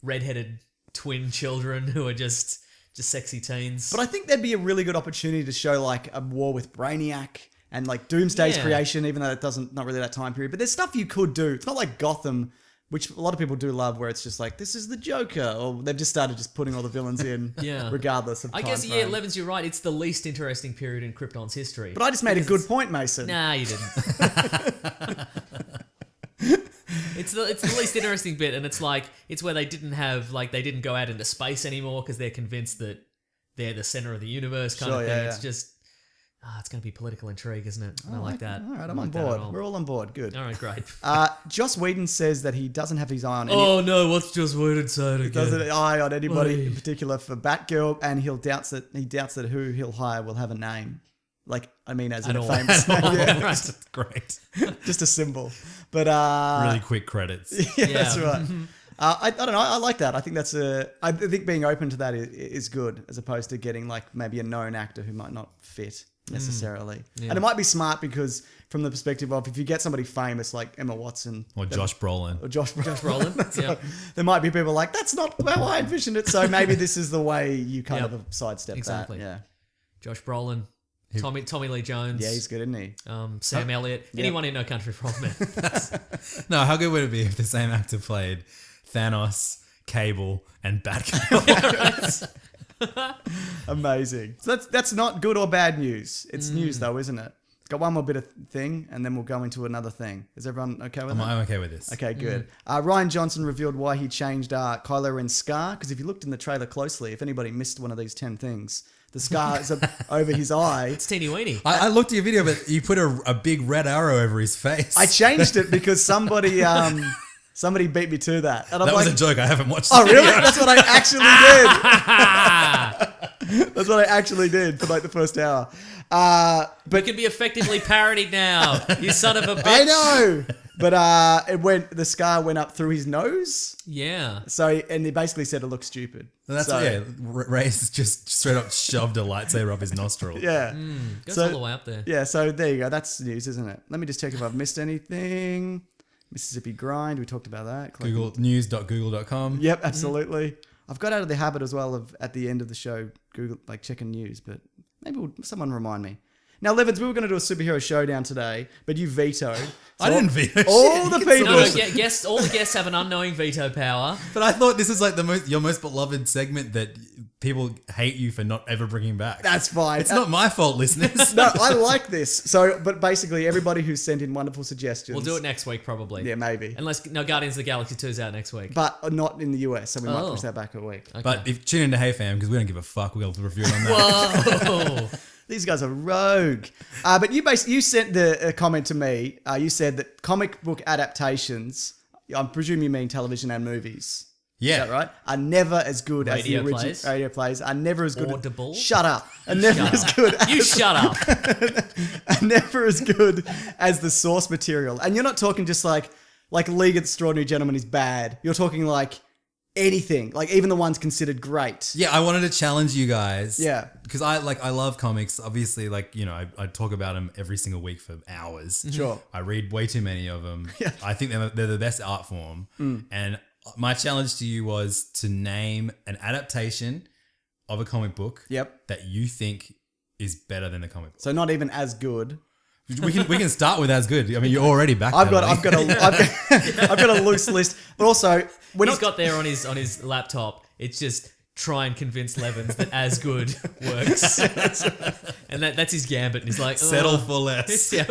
redheaded twin children who are just sexy teens. But I think there'd be a really good opportunity to show, a war with Brainiac and, Doomsday's Yeah. creation, even though it not really that time period. But there's stuff you could do. It's not like Gotham, which a lot of people do love, where it's just this is the Joker. Or they've just started just putting all the villains in, Yeah. regardless of I time guess, frame. Levins, you're right. It's the least interesting period in Krypton's history. But I just made a good point, Mason. Nah, you didn't. It's the least interesting bit, and it's where they didn't go out into space anymore because they're convinced that they're the center of the universe kind Sure, of thing. yeah, It's yeah. just it's going to be political intrigue, isn't it? I like that. All right, I I'm on like that at all. board. We're all on board. Good. All right, great. Joss Whedon says that he doesn't have his eye on Oh no, what's just worded so again? doesn't eye on anybody Oi. in particular for Batgirl, and he doubts that who he'll hire will have a name. As in At a all. famous name. Yeah, That's great. just a symbol. But Really quick credits. yeah, that's Yeah. right. I don't know. I like that. I think I think being open to that is good, as opposed to getting maybe a known actor who might not fit necessarily. Yeah. And it might be smart because from the perspective of if you get somebody famous like Emma Watson Or Josh Brolin. or Josh Brolin, yeah. there might be people that's not how I envisioned it. So maybe this is the way you kind Yep. of sidestep Exactly. that. Yeah. Josh Brolin, Tommy Lee Jones. Yeah, he's good, isn't he? Sam Elliott. Anyone in No Country for Old Men. No, how good would it be if the same actor played Thanos, Cable, and Batgirl? Amazing. So that's not good or bad news. It's news though, isn't it? Got one more bit of thing, and then we'll go into another thing. Is everyone okay with that? I'm okay with this. Okay, good. Ryan Johnson revealed why he changed Kylo Ren's scar, because if you looked in the trailer closely, if anybody missed one of these 10 things, the scar is over his eye. It's teeny weeny. I looked at your video, but you put a big red arrow over his face. I changed it because somebody beat me to that. And I'm that like, was a joke. I haven't watched oh, the really? video. That's what I actually did. That's what I actually did for the first hour. But can be effectively parodied now. You son of a bitch. I know. But the scar went up through his nose. Yeah. So, and they basically said it looks stupid. That's so, Ray's just straight up shoved a lightsaber up his nostril. Yeah. Goes So- all the way up there. Yeah, so there you go. That's news, isn't it? Let me just check if I've missed anything. Mississippi Grind, we talked about that. Google news.google.com. Yep, absolutely. I've got out of the habit as well of at the end of the show, Google checking news, but maybe someone remind me. Now, Levins, we were going to do a superhero showdown today, but you vetoed. I didn't veto all shit. the You can people- No, still- all the guests have an unknowing veto power. But I thought this is like your most beloved segment that people hate you for not ever bringing back. That's fine. It's not my fault, listeners. No, I like this. So, but basically, everybody who's sent in wonderful suggestions. We'll do it next week, probably. Yeah, maybe. Unless Guardians of the Galaxy 2 is out next week. But not in the US, so we might push that back a week. Okay. But if tune into Hey Fam, because we don't give a fuck, we'll review it on that. Whoa. These guys are rogue. But you sent the comment to me. You said that comic book adaptations, I presume you mean television and movies. Yeah. Is that right? Are never as good as the Radio original plays. radio plays. Are never as good. Audible. Shut up. Are never as good. You shut up. Are never as good as the source material. And you're not talking just like League of Extraordinary Gentlemen is bad. You're talking like anything, like even the ones considered great. Yeah, I wanted to challenge you guys. Yeah. Because I love comics. Obviously, I talk about them every single week for hours. Sure. I read way too many of them. Yeah. I think they're the best art form. And my challenge to you was to name an adaptation of a comic book Yep. that you think is better than the comic book. So not even as good. We can start with as good. I mean, you're already back. I've got a loose list, but also He's got there on his laptop. It's just try and convince Levins that as good works. And that's his gambit. And he's like, settle for less. Yeah.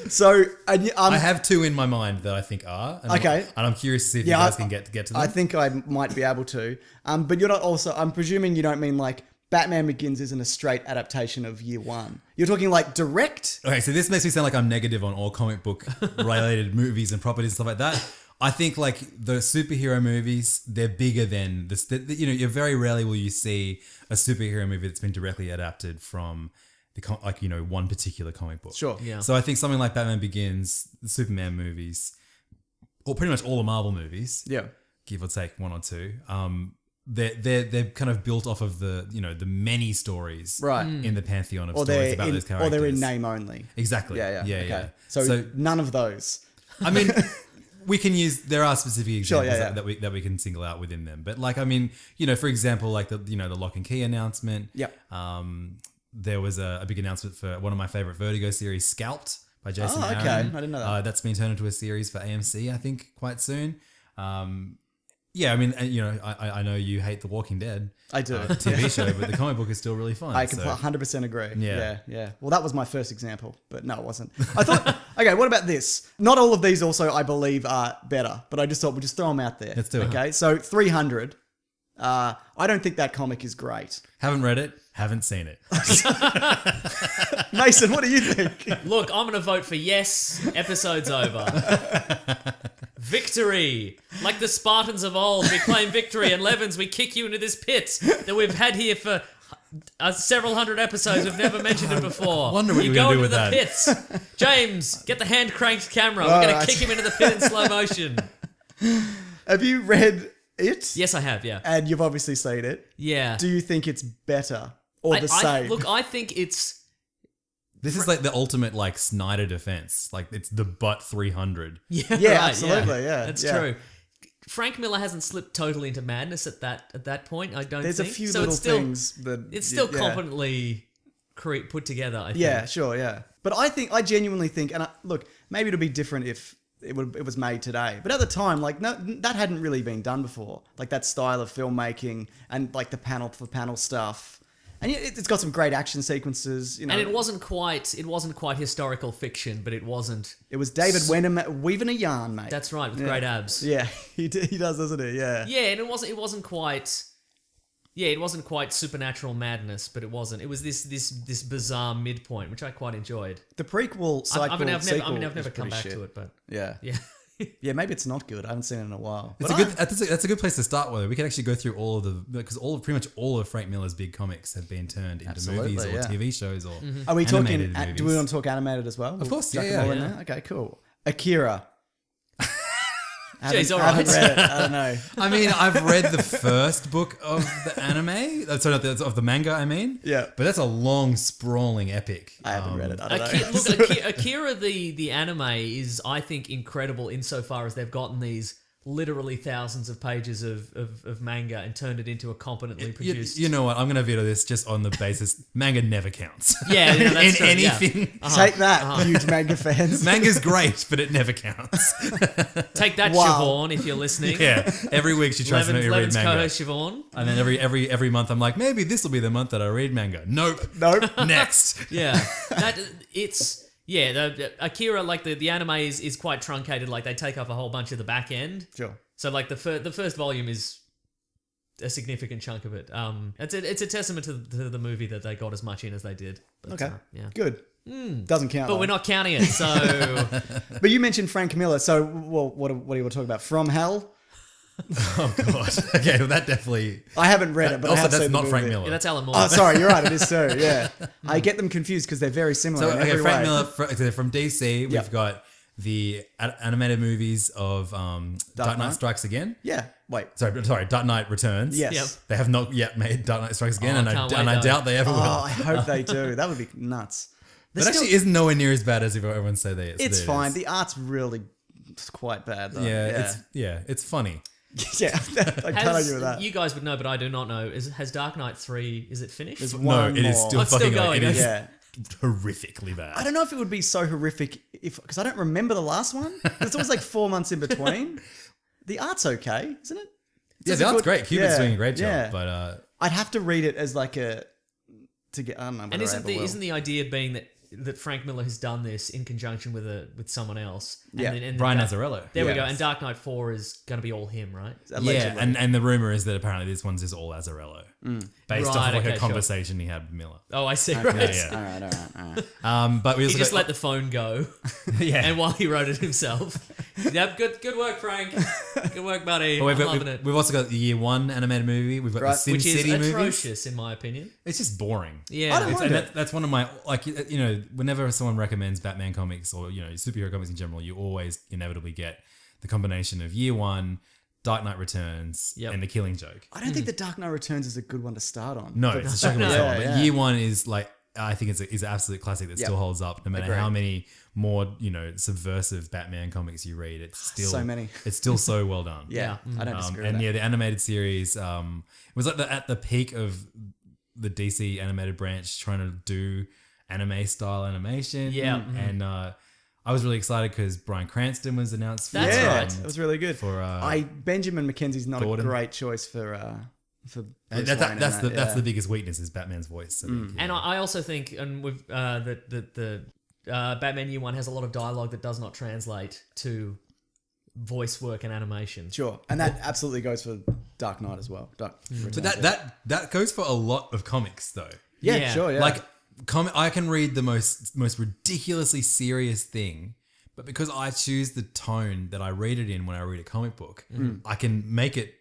So I have two in my mind that I think are. And Okay. I'm curious to see if you guys can get to them. I think I might be able to. But you're not also. I'm presuming you don't mean like Batman Begins isn't a straight adaptation of Year One. You're talking like direct. Okay, so this makes me sound like I'm negative on all comic book related movies and properties and stuff like that. I think like the superhero movies, they're bigger than this. You very rarely will you see a superhero movie that's been directly adapted from one particular comic book. Sure. Yeah. So I think something like Batman Begins, the Superman movies, or pretty much all the Marvel movies, Yeah. give or take one or two, they're kind of built off of the many stories Right. in the pantheon of Or stories they're about those characters. or they're in name only. Exactly. Yeah. Yeah. Okay. So none of those. I mean, we can use. There are specific examples yeah. that we can single out within them. But like, I mean, for example, like the Lock and Key announcement. Yep. There was a big announcement for one of my favorite Vertigo series, Scalped by Jason Oh, okay. Aaron. I didn't know that. That's been turned into a series for AMC, I think, quite soon. Yeah, I mean, I know you hate The Walking Dead. I do. TV show, but the comic book is still really fun. I can so. 100% agree. Yeah. Yeah. Well, that was my first example, but no, it wasn't. I thought, okay, what about this? Not all of these also, I believe, are better, but I just thought we'll just throw them out there. Let's do it. Okay, so 300. I don't think that comic is great. Haven't read it, haven't seen it. Mason, what do you think? Look, I'm going to vote for yes. Episode's over. Victory. Like the Spartans of old, we claim victory, and Levins, we kick you into this pit that we've had here for several hundred episodes. We've never mentioned it before. Wonder what you you're go gonna do into with the that. pits. James, get the hand cranked camera. We're going to kick him into the pit in slow motion. Have you read it? Yes, I have, yeah. And you've obviously seen it. Yeah. Do you think it's better or the same? Look, I think it's... This is like the ultimate like Snyder defense. Like it's the butt 300. Yeah, right, absolutely, yeah. That's Yeah. true. Frank Miller hasn't slipped totally into madness at that point, I don't There's think. a few so little it's still, things that... It's still yeah. competently put together, I think. Yeah, sure, yeah. But I genuinely think, and look, maybe it'll be different if it was made today. But at the time, like, no, that hadn't really been done before. Like that style of filmmaking and like the panel for panel stuff. And it's got some great action sequences, And it wasn't quite historical fiction, but it wasn't. It was David Wenham weaving a yarn, mate. That's right, with great abs. Yeah, he does, doesn't he? Yeah. Yeah, and it wasn't quite. Yeah, it wasn't quite supernatural madness, but it wasn't. It was this bizarre midpoint, which I quite enjoyed. The prequel cycle. I've never come back to it, but Yeah. yeah. Yeah, maybe it's not good. I haven't seen it in a while. That's a good place to start with. We can actually go through all of the because pretty much all of Frank Miller's big comics have been turned into Absolutely, movies or yeah. TV shows or Are we talking? animated movies. Do we want to talk animated as well? Of course, Chuck yeah, them all in yeah. there? Okay, cool. Akira. Jeez, all haven't right. read it. I don't know. I mean, I've read the first book of the anime. Sorry, of the manga, I mean. Yeah. But that's a long, sprawling epic. I haven't read it. I don't know. Akira the anime is, I think, incredible insofar as they've gotten these literally thousands of pages of manga and turned it into a competently produced. You know what? I'm going to veto this just on the basis manga never counts. Yeah, that's in true, anything. Yeah. Take that, huge manga fans. Manga's great, but it never counts. Take that, Wow. Siobhan, if you're listening. Yeah, every week she tries to make me read Levin's manga, co-host Siobhan. and then every month I'm like, maybe this will be the month that I read manga. Nope. Next. Yeah, the Akira, like the anime is quite truncated. Like they take up a whole bunch of the back end. Sure. So like the first volume is a significant chunk of it. It's a testament to the movie that they got as much in as they did. But, Okay. yeah. Good. Doesn't count. But though. we're not counting it. So But you mentioned Frank Miller. So, well, what do you want to talk about? From Hell? Oh god. Okay, well that definitely. I haven't read it, but I Also, have that's seen not the Frank movie. Miller. yeah, that's Alan Moore. Oh, sorry, you're right. It is too. Yeah, I get them confused because they're very similar. So in okay, every Frank way. Miller from DC. We've Yep. got the animated movies of Dark Knight Knight? Strikes Again. Yeah. Wait. Sorry, Dark Knight Returns. Yes. Yep. They have not yet made Dark Knight Strikes Again, Oh, and can't I wait, doubt they ever Oh, will. I hope they do. That would be nuts. That actually isn't nowhere near as bad as everyone say they. It's it fine. is. The art's really quite bad though. It's funny. Yeah, I can't argue with that. You guys would know, but I do not know. Has Dark Knight 3, is it finished? There's No, one it is more. still Oh, it's still fucking like, going, it is Yeah. horrifically bad. I don't know if it would be so horrific because I don't remember the last one. It's always like 4 months in between. The art's okay, isn't it? Yeah, It's a that's good- great. Cubit's yeah, doing a great job, yeah. but I'd have to read it as like a to get. I don't know. And whether I ever will. isn't the idea being that Frank Miller has done this in conjunction with someone else? And Yeah. then Brian Dark- Azzarello. There we go. Yes. And Dark Knight 4 is going to be all him, right? Allegedly. Yeah, and the rumor is that apparently this one's is all Azzarello, based off Right, of like okay, a sure. conversation he had with Miller. Oh, I see. Okay. Right. Yeah, All right. But we He also just got, let the phone go, yeah. and while he wrote it himself. Yep, good work, Frank. Good work, buddy. But I'm loving it. we've also got the Year One animated movie. We've got Right. the Sin Which is City movies. atrocious, in my opinion. It's just boring. Yeah. I don't mind it. That's one of my whenever someone recommends Batman comics or superhero comics in general, you always inevitably get the combination of Year One, Dark Knight Returns, Yep. and The Killing Joke. I don't think The Dark Knight Returns is a good one to start on. No, it's a shocking No. result. Yeah, But yeah. Year One is like I think is an absolute classic that Yep. still holds up. No matter Agreed. how many more subversive Batman comics you read, it's still So many. It's still so well done. Yeah, I don't disagree with And that. yeah, the animated series it was like at the peak of the DC animated branch trying to do anime style animation. Yeah. and I was really excited because Bryan Cranston was announced. That's yeah, right. it was really good. For Benjamin McKenzie's not Gordon. a great choice for Bruce Wayne that's in that's that, the biggest weakness is Batman's voice. So And I also think, and with the Batman Year One has a lot of dialogue that does not translate to voice work and animation. Sure, and that absolutely goes for Dark Knight as well. But that goes for a lot of comics though. yeah, Yeah. sure, yeah. Like I can read the most ridiculously serious thing, but because I choose the tone that I read it in when I read a comic book, I can make it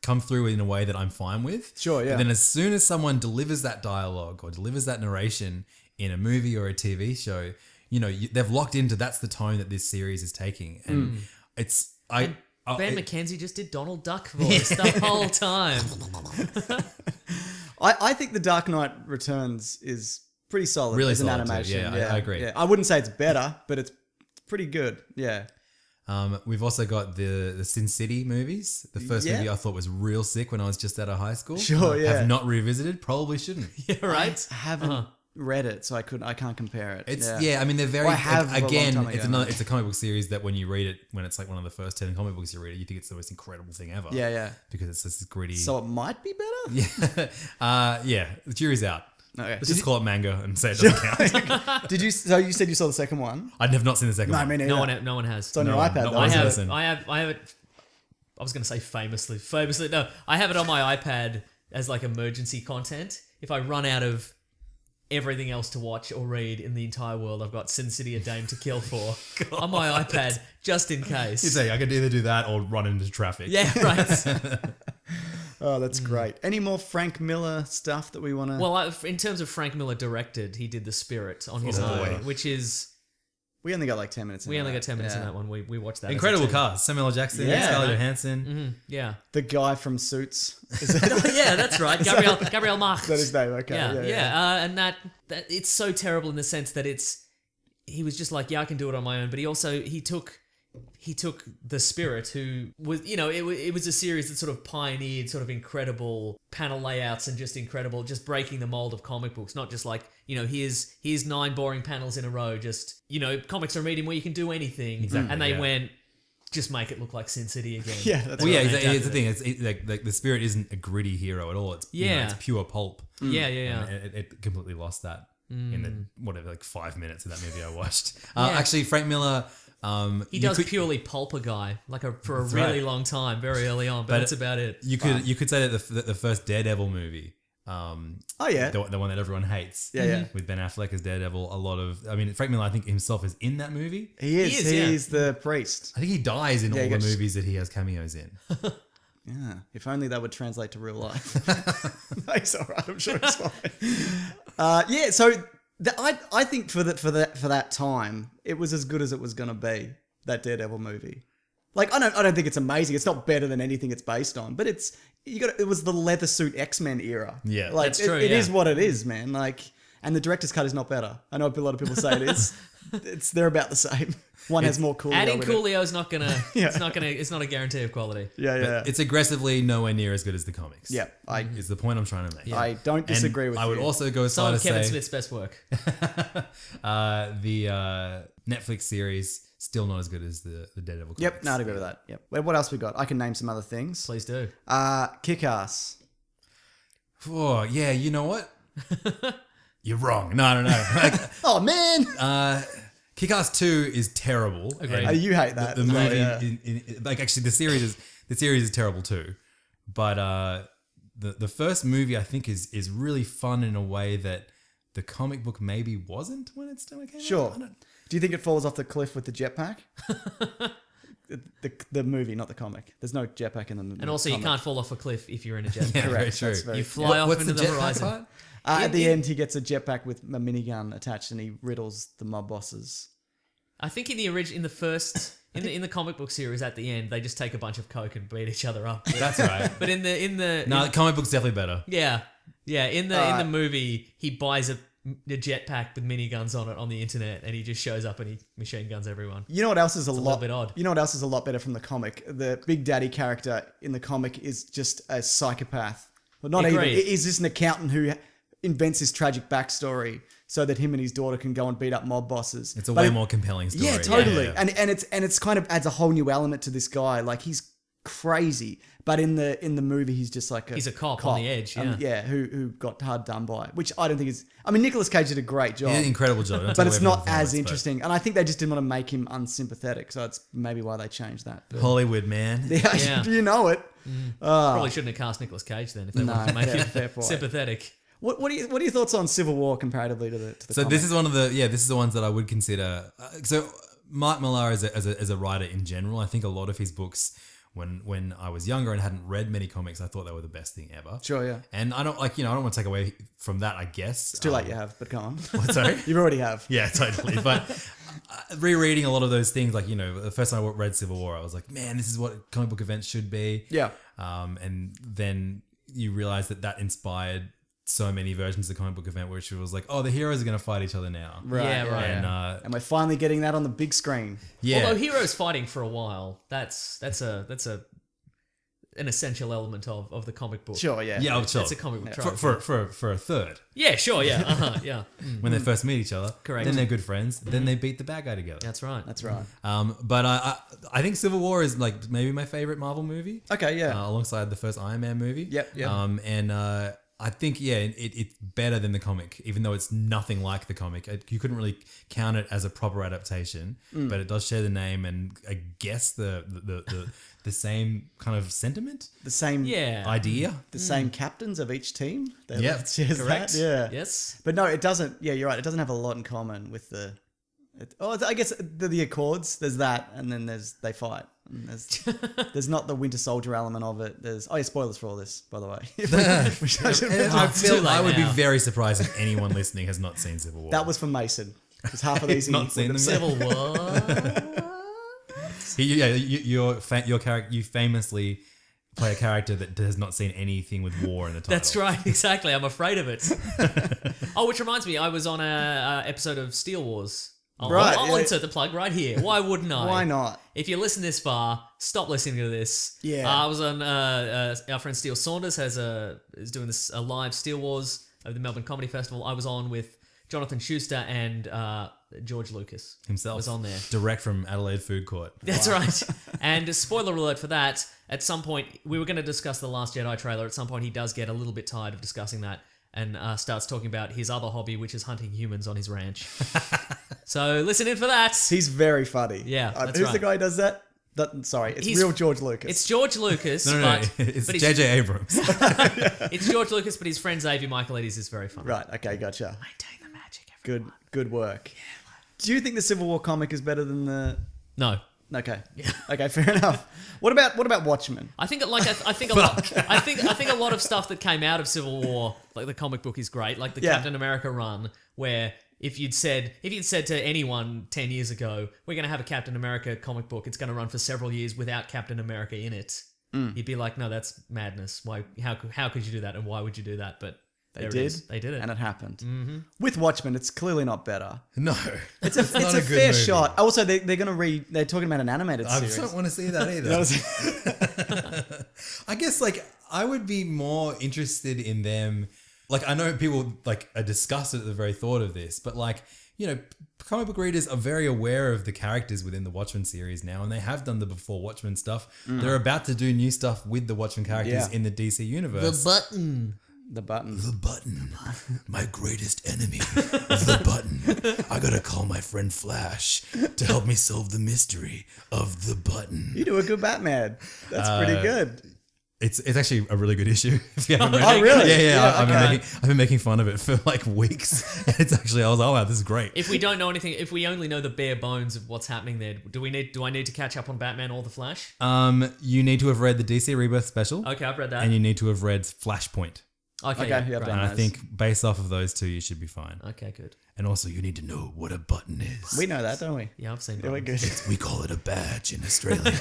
come through in a way that I'm fine with. Sure, yeah. But then as soon as someone delivers that dialogue or delivers that narration in a movie or a TV show, they've locked into that's the tone that this series is taking, and it's Ben McKenzie just did Donald Duck voice the whole time. I think The Dark Knight Returns is pretty solid Really as an solid too, animation. yeah, I agree. Yeah. I wouldn't say it's better, but it's pretty good. Yeah. We've also got the Sin City movies. The first Yeah. movie I thought was real sick when I was just out of high school. Sure, yeah. Have not revisited. Probably shouldn't. Yeah, right? I haven't read it, so I can't compare it. It's I mean they're very Well, I have a long again. time It's ago. it's a comic book series that when you read it, when it's like one of the first 10 comic books you read it, you think it's the most incredible thing ever. Yeah. Because it's this gritty. So it might be better. Yeah. The jury's out. Okay. Let's just call it manga and say it doesn't count. Did you? So you said you saw the second one? I'd have not seen the second No, one. me neither. No one has. It's on No your one- iPad no though. one I isn't have, it? Listen. I have it. I was going to say famously. No, I have it on my iPad as like emergency content. If I run out of everything else to watch or read in the entire world, I've got Sin City: A Dame to Kill For on my iPad just in You case. say I could either do that or run into traffic. Yeah, right. Oh, that's great. Any more Frank Miller stuff that we want to? Well, in terms of Frank Miller directed, he did The Spirit on his Oh, own, boy. which is we only got like 10 minutes. we only got 10 minutes in that one. We watched that. as a Incredible team. cast. Samuel L. Jackson, Yeah. Scarlett Right. Johansson. Yeah. The guy from Suits. Is that, Oh, yeah, that's right. Gabriel Marx. is that his name? Okay. Yeah. And that it's so terrible in the sense that he was just like, yeah, I can do it on my own. But he took he took the Spirit, who was, you know, it was a series that sort of pioneered sort of incredible panel layouts and just breaking the mold of comic books. Not just like, you know, here's 9 boring panels in a row. Just, you know, comics are a medium where you can do anything. Exactly, and they went, just make it look like Sin City again. Yeah, that's Well, yeah, right. it's the thing. It's like the Spirit isn't a gritty hero at all. It's you know, it's pure pulp. Yeah. And it completely lost that in the 5 minutes of that movie I watched. Actually, Frank Miller. He does purely pulp a guy for a really long time, very early on, but that's about it. You could say that the first Daredevil movie. The one that everyone hates. Yeah. With Ben Affleck as Daredevil, Frank Miller, I think himself is in that movie. He is. He's the priest. I think he dies in all the movies that he has cameos in. Yeah. If only that would translate to real life. No, he's all right. I'm sure he's fine. So I think for that time, it was as good as it was going to be. That Daredevil movie. Like, I don't think it's amazing. It's not better than anything it's based on, but it was the leather suit X-Men era. Yeah, like that's true. It is what it is, man. Like, and the director's cut is not better. I know a lot of people say it is. They're about the same. One has more Coolio. Adding in Coolio is not gonna. Yeah. It's not a guarantee of quality. it. Yeah. It's aggressively nowhere near as good as the comics. Yeah, is the point I'm trying to make. I don't disagree with you. I would also go as Some far of to Kevin say Smith's best work. the Netflix series still not as good as the Daredevil comics. Yep, no, I'd agree with that. Yep. Well, what else we got? I can name some other things. Please do. Kick-Ass. Oh, yeah, you know what? You're wrong. No. Like, Oh, man! Kick-Ass 2 is terrible. Agreed. And You hate that. The as well, movie, yeah. actually, the series is terrible too. But the first movie I think is really fun in a way that the comic book maybe wasn't when it still came Sure. out. Do you think it falls off the cliff with the jetpack? the movie, not the comic. There's no jetpack in the And also, you can't fall off a cliff if you're in a jetpack. Yeah, Correct. very true. That's very You fly off What's into the jetpack horizon. part? At the end, he gets a jetpack with a minigun attached, and he riddles the mob bosses. I think in the comic book series, at the end, they just take a bunch of coke and beat each other up. That's right. But in the No, the comic book's definitely better. in the movie, he buys a jetpack with miniguns on it on the internet, and he just shows up and he machine guns everyone. You know what else is a little bit odd. You know what else is a lot better from the comic? The Big Daddy character in the comic is just a psychopath. Well, not even. Agreed. He's just an accountant who invents his tragic backstory so that him and his daughter can go and beat up mob bosses. It's a way more compelling story. Yeah, totally. Yeah. And it's kind of adds a whole new element to this guy. Like, he's crazy, but in the movie he's just like He's a cop on the edge, who got hard done by, which I don't think is. I mean, Nicolas Cage did a great job. He did an incredible job. But it's not as interesting. And I think they just didn't want to make him unsympathetic. So it's maybe why they changed that. But Hollywood, man. Yeah. you know it. Probably shouldn't have cast Nicolas Cage then if they wanted to make fair him point. sympathetic. What are your thoughts on Civil War comparatively to the So comic? this is one of this is the ones that I would consider. So Mark Millar as a writer in general, I think a lot of his books, when I was younger and hadn't read many comics, I thought they were the best thing ever. Sure, yeah. And I don't I don't want to take away from that, I guess. It's too late, you have, but go on. Sorry? You already have. Yeah, totally. But rereading a lot of those things, like, the first time I read Civil War, I was like, man, this is what comic book events should be. Yeah. And then you realize that inspired so many versions of the comic book event, which was like, oh, the heroes are going to fight each other now. Right. Yeah, right. And And we're finally getting that on the big screen. yeah. Although heroes fighting for a while, that's an essential element of the comic book. Sure, yeah. Yeah, sure. It's a comic book trope. For a third. Yeah, sure, yeah. Yeah. When they first meet each other. Correct. Then they're good friends. Then they beat the bad guy together. That's right. That's right. But I think Civil War is like maybe my favorite Marvel movie. Okay, yeah. Alongside the first Iron Man movie. Yep. And I think, it's better than the comic, even though it's nothing like the comic. You couldn't really count it as a proper adaptation, but it does share the name and I guess the same kind of sentiment, The same idea. the same captains of each team. Yep, Shares correct. that, yeah. Yes. But no, it doesn't. Yeah, you're right. It doesn't have a lot in common with the. I guess the Accords. There's that, and then they fight. And there's not the Winter Soldier element of it. There's spoilers for all this, by the way. I would be very surprised if anyone listening has not seen Civil War. That was for Mason. Because half of these Not seen them yet. Civil War. Your character. You famously play a character that has not seen anything with war in the title. That's right, exactly. I'm afraid of it. Oh, which reminds me, I was on a episode of Steel Wars. Right, I'll insert the plug right here. Why wouldn't I? Why not? If you listen this far, stop listening to this. Yeah. I was on. Our friend Steele Saunders is doing this a live Steel Wars of the Melbourne Comedy Festival. I was on with Jonathan Schuster and George Lucas Himself was on there. direct from Adelaide Food Court. That's right. And spoiler alert for that. At some point, we were going to discuss the Last Jedi trailer. At some point, he does get a little bit tired of discussing that and starts talking about his other hobby, which is hunting humans on his ranch. So listen in for that. He's very funny. Yeah, that's who's right. the guy who does that? Sorry, it's He's- real George Lucas. It's George Lucas, No, but it's but J.J. Abrams. it's George Lucas, but his friend Xavier Michaelides is very funny. Right, okay, gotcha. Maintain the magic, everyone. Good work. Do you think the Civil War comic is better than the... No. Okay. Okay, fair enough. What about Watchmen? I think I think a lot. I think a lot of stuff that came out of Civil War, like the comic book, is great. Like the Yeah. Captain America run, where if you'd said to anyone 10 years ago, we're going to have a Captain America comic book, it's going to run for several years without Captain America in it, you'd be like, no, that's madness. Why? How could you do that? And why would you do that? But They there it did. is. They did it. And it happened. Mm-hmm. With Watchmen, it's clearly not better. No, It's a not good fair movie. shot. Also, they're going to they're talking about an animated I series. don't want to see that either. You know what I'm saying? I guess like I would be more interested in them. Like I know people like are disgusted at the very thought of this, but like, you know, comic book readers are very aware of the characters within the Watchmen series now, and they have done the before Watchmen stuff. They're about to do new stuff with the Watchmen characters Yeah. in the DC universe. button. The button. The button. My greatest enemy. The button. I gotta call my friend Flash to help me solve the mystery of the button. You do a good Batman. That's pretty good. It's actually a really good issue. If you haven't read Oh, it. really? Yeah. Yeah, I've okay. been making fun of it for like weeks. And it's actually, I was like, oh wow, this is great. If we don't know anything, if we only know the bare bones of what's happening there, do I need to catch up on Batman or the Flash? You need to have read the DC Rebirth special, Okay, I've read that. and you need to have read Flashpoint. Okay, Okay, yeah, yeah, great. done And I those. think based off of those two, you should be fine. Okay, good. And also, you need to know what a button is. We know that, don't we? Yeah, I've seen Yeah, we're buttons. good. We call it a badge in Australia.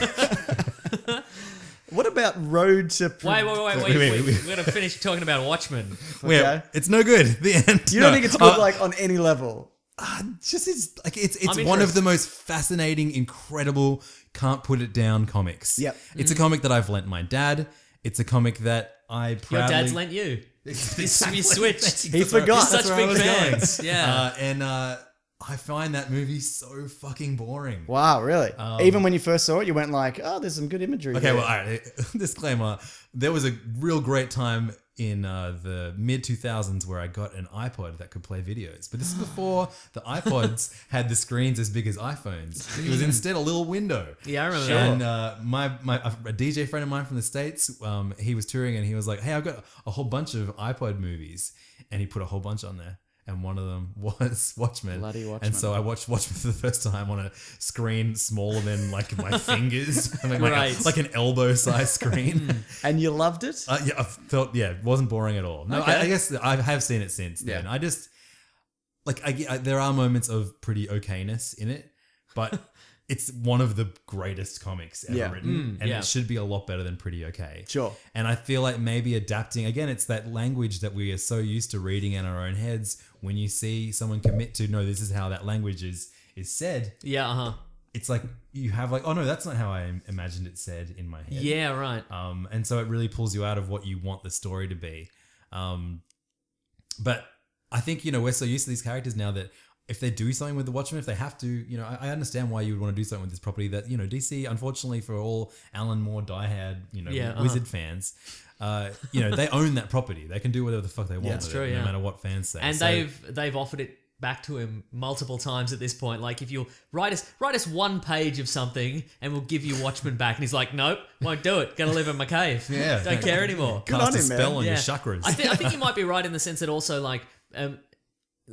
What about Road to... Wait. Wait. We're going to finish talking about Watchmen. Well, it's no good. The end. You don't think it's good, like, on any level? Just it's like it's I'm one of interested. the most fascinating, incredible, can't put it down comics. Yep. It's a comic that I've lent my dad. It's a comic that I proudly... Your dad's lent you. You switched. He forgot. Such That's where I big was going. fans. Yeah. And I find that movie so fucking boring. Wow, really? Even when you first saw it, you went like, oh, there's some good imagery Okay, here. well, all right. Disclaimer. There was a real great time in the mid-2000s where I got an iPod that could play videos. But this is before the iPods had the screens as big as iPhones. It was instead a little window. Yeah, I remember that. And a DJ friend of mine from the States, he was touring and he was like, hey, I've got a whole bunch of iPod movies. And he put a whole bunch on there. And one of them was Watchmen. Bloody Watchmen. And so I watched Watchmen for the first time on a screen smaller than like my fingers. I mean, Right. like an elbow-sized screen. And you loved it? Yeah, I felt, it wasn't boring at all. No, Okay. I guess I have seen it since then. Yeah. I just, like, there are moments of pretty okayness in it, but it's one of the greatest comics ever Yeah. written. And yeah. it should be a lot better than pretty okay. Sure. And I feel like maybe adapting, again, it's that language that we are so used to reading in our own heads. When you see someone commit to, no, this is how that language is said, Yeah, uh-huh. it's like you have like, oh no, that's not how I imagined it said in my head. Yeah, right. And so it really pulls you out of what you want the story to be. But I think, we're so used to these characters now that if they do something with the Watchmen, if they have to, I understand why you would want to do something with this property that, DC, unfortunately for all Alan Moore diehard, Wizard fans, they own that property. They can do whatever the fuck they want That's with true, it, yeah. no matter what fans say. And So- they've offered it back to him multiple times at this point. Like, if you'll write us one page of something and we'll give you Watchmen back. And he's like, nope, won't do it. Gonna live in my cave. Yeah. Don't care anymore. Good cast on a him, man. spell on your Yeah. chakras. I think you might be right in the sense that also, like,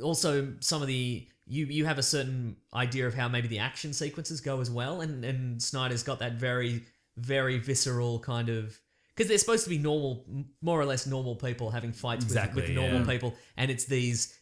also some of the... You have a certain idea of how maybe the action sequences go as well. And Snyder's got that very, very visceral kind of... Because they're supposed to be normal, more or less normal people having fights Exactly, with normal yeah. people. And it's these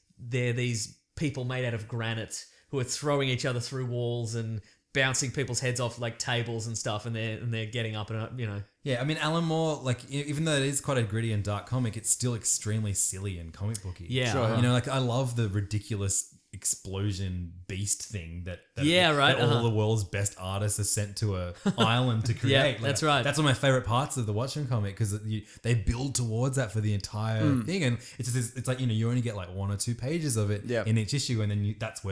people made out of granite who are throwing each other through walls and bouncing people's heads off like tables and stuff, and they're getting up and Yeah, I mean, Alan Moore, like, even though it is quite a gritty and dark comic, it's still extremely silly and comic booky. Yeah. Sure. Like, I love the ridiculous explosion beast thing that Yeah, right, that all the world's best artists are sent to a island to create. Yeah, that's right. That's one of my favorite parts of the Watchmen comic because they build towards that for the entire thing, and it's just it's like you only get like 1 or 2 pages of it in each issue, and then that's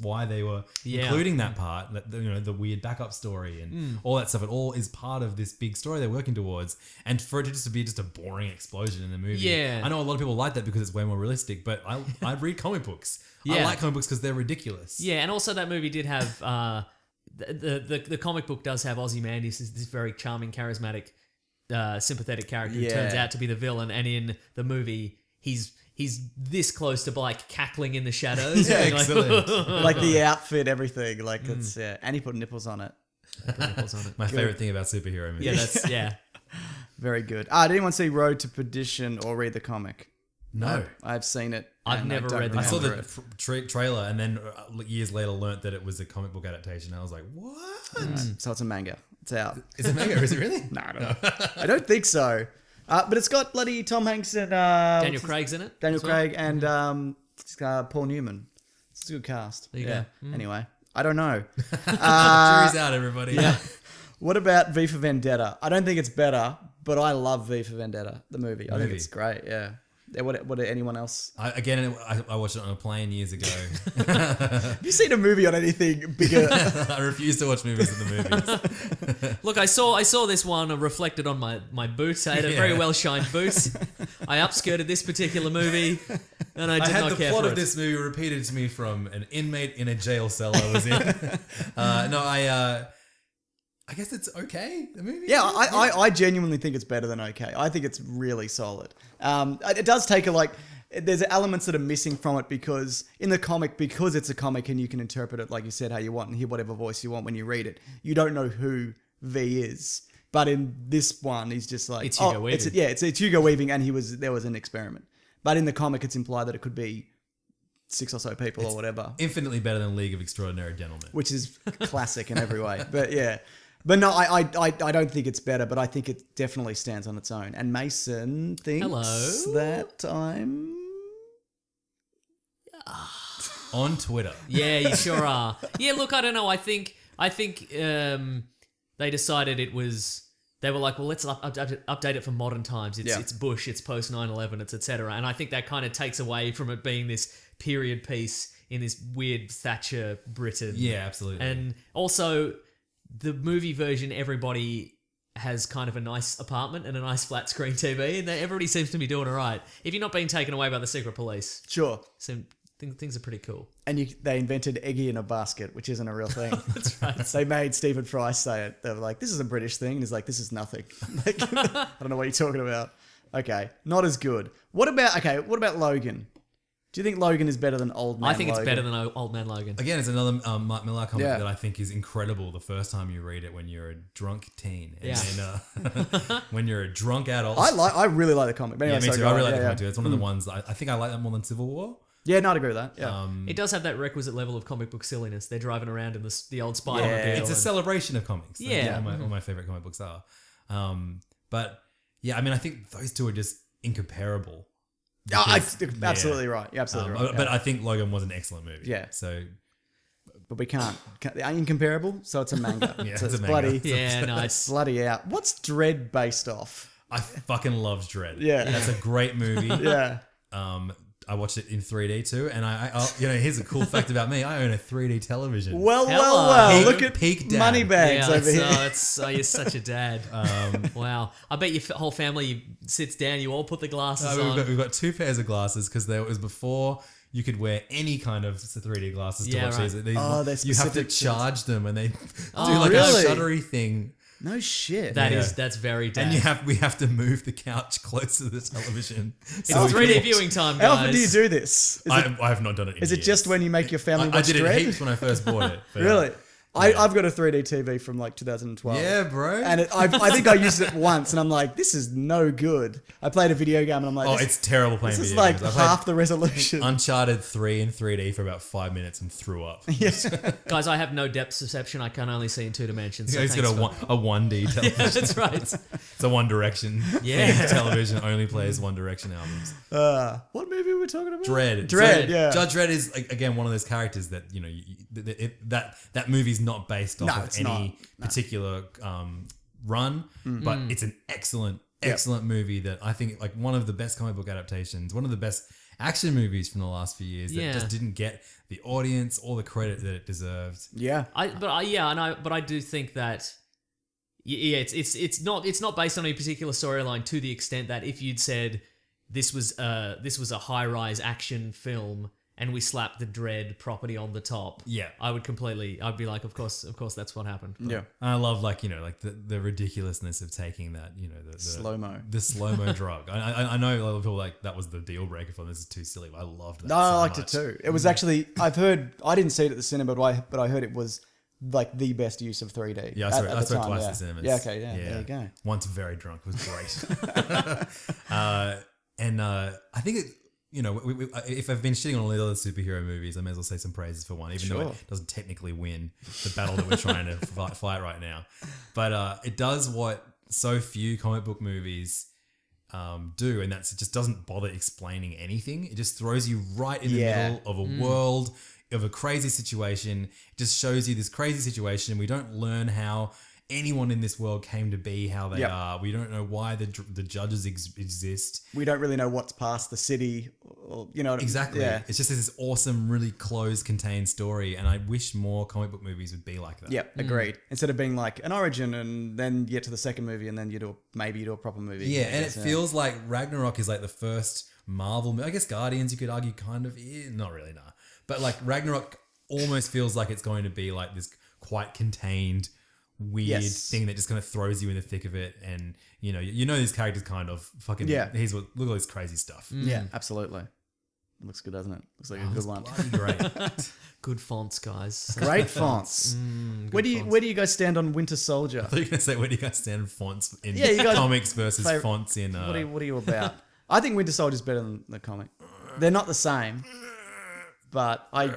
why they were including that part, that the weird backup story and all that stuff. It all is part of this big story they're working towards, and for it to be just a boring explosion in the movie. Yeah. I know a lot of people like that because it's way more realistic, but I read comic books. Yeah. I like comic books because they're ridiculous. Yeah, and also that movie did have the comic book does have Ozymandias, this very charming, charismatic, sympathetic character who turns out to be the villain, and in the movie he's this close to like cackling in the shadows. Yeah, excellent. Like the outfit, everything. Like it's and he put nipples on it. My favorite thing about superhero movies. Yeah. Very good. Did anyone see Road to Perdition or read the comic? No. I've seen it. I've and never don't read the I saw remember the it. trailer and then years later learnt that it was a comic book adaptation. I was like, what? So it's a manga. It's out. Is it manga? Is it really? No, I don't know. I don't think so. But it's got bloody Tom Hanks and Daniel Craig's in it. Daniel as well. Craig and Paul Newman. It's a good cast. There you yeah. go. Anyway, I don't know. Jury's out, everybody. Yeah. What about V for Vendetta? I don't think it's better, but I love V for Vendetta, the movie. I think it's great. Yeah. What anyone else? I watched it on a plane years ago. Have you seen a movie on anything bigger? I refuse to watch movies in the movies. Look, I saw this one reflected on my boots. I had a very well shined boot. I upskirted this particular movie, and I did had not the care plot for of it. this movie repeated to me from an inmate in a jail cell I was in. I guess it's okay, the movie. Yeah, I genuinely think it's better than okay. I think it's really solid. It does take there's elements that are missing from it because in the comic, because it's a comic and you can interpret it like you said how you want and hear whatever voice you want when you read it, you don't know who V is. But in this one, he's just like It's Hugo Weaving. It's Hugo Weaving, and there was an experiment. But in the comic, it's implied that it could be 6 or so people or whatever, Infinitely better than League of Extraordinary Gentlemen. which is classic in every way. But yeah. But no, I don't think it's better, but I think it definitely stands on its own. And Mason thinks that I'm... On Twitter. Yeah, you sure are. Yeah, look, I don't know. I think they decided it was. They were like, well, let's update it for modern times. It's Bush, it's post 9/11, it's etc. And I think that kind of takes away from it being this period piece in this weird Thatcher Britain. Yeah, absolutely. And also, the movie version, everybody has kind of a nice apartment and a nice flat screen TV, and everybody seems to be doing all right. If you're not being taken away by the secret police, Sure. so things are pretty cool. And they invented eggy in a basket, which isn't a real thing. That's right. They made Stephen Fry say it. They were like, this is a British thing. And he's like, this is nothing. Like, I don't know what you're talking about. Okay, not as good. What about Logan? Do you think Logan is better than Old Man I think Logan? it's better than Old Man Logan. Again, it's another Mark Millar comic Yeah. that I think is incredible the first time you read it when you're a drunk teen. And Yeah. then when you're a drunk adult. I really like the comic. But Yeah, anyway, me sorry, too. go I on. really like the Yeah, comic too. It's one of the ones, I think I like that more than Civil War. Yeah, no, I'd agree with that. Yeah. It does have that requisite level of comic book silliness. They're driving around in the old Spider Yeah. Mobile. It's a celebration of comics. That's Yeah. what all my favorite comic books are. But yeah, I mean, I think those two are just incomparable. Absolutely right. You're absolutely right. But I think Logan was an excellent movie. Yeah. So But we can't. They're incomparable, so it's a manga. Yeah, so it's a manga. bloody, Yeah, nice. bloody out. What's Dread based off? I fucking loved Dredd. Yeah. That's a great movie. Yeah. I watched it in 3D too, and I here's a cool fact about me: I own a 3D television. Well, Hello. look at Peak dad. Moneybags over here. You're such a dad. Wow. I bet your whole family sits down. You all put the glasses on. We've got 2 pairs of glasses because there was before you could wear any kind of 3D glasses to Yeah, watch right. these. They're You have to specific charge them, and they do Oh, like really? a shuttery thing. No shit. That's very dad. And we have to move the couch closer to the television. It's So we 3D can- viewing time, How guys. often do you do this? I have not done it. Is it just when you make your family I watch did it Dread? heaps when I first bought it. But, Really? I've got a 3D TV from like 2012. Yeah, bro. And I think I used it once, and I'm like, this is no good. I played a video game, and I'm like, Oh, it's terrible playing this is video like games. I played half the resolution. Uncharted 3 in 3D for about 5 minutes and threw up. Guys, I have no depth perception. I can only see in 2 dimensions. So He's got a 1D television. Yeah, that's right. It's a One Direction. Yeah. themed television only plays One Direction albums. What movie were we talking about? Dredd. Yeah. Judge Dredd is like, again one of those characters that that movie's not based off of it's any particular run, but it's an excellent movie that I think like one of the best comic book adaptations, one of the best action movies from the last few years that just didn't get the audience or the credit that it deserved. Yeah. But I do think that it's not based on any particular storyline to the extent that if you'd said this was a high-rise action film and we slapped the Dredd property on the top, I'd be like, of course that's what happened. But Yeah. And I love the ridiculousness of taking that, the slow-mo drug. I know a lot of people like that was the deal breaker for them. This is too silly, but I loved that. No, I liked it too. It was actually, I didn't see it at the cinema, but I heard it was like the best use of 3D. Yeah, I saw it twice at the cinemas. Yeah, okay, yeah, there you go. Once very drunk. It was great. I think it, if I've been shitting on all the other superhero movies, I may as well say some praises for one, even though it doesn't technically win the battle that we're trying to fight right now. But it does what so few comic book movies do, and that's it just doesn't bother explaining anything. It just throws you right in the middle of a world of a crazy situation. It just shows you this crazy situation. We don't learn how anyone in this world came to be how they are. We don't know why the judges exist. We don't really know what's past the city, or, exactly. Yeah. It's just this awesome, really closed, contained story, and I wish more comic book movies would be like that. Yep, agreed. Instead of being like an origin and then you get to the second movie and then you do a proper movie. Yeah, and it feels like Ragnarok is like the first Marvel movie. I guess Guardians, you could argue, kind of, not really, nah. But like Ragnarok almost feels like it's going to be like this quite contained, weird thing that just kind of throws you in the thick of it, and these characters kind of fucking look at all this crazy stuff. Yeah, absolutely. It looks good, doesn't it? Looks like a good one. Great. good fonts, guys. Great fonts. Where do you guys stand on Winter Soldier? I thought you were going to say, where do you guys stand on fonts in you guys comics versus fonts in... What are you about? I think Winter Soldier's better than the comic. They're not the same. But I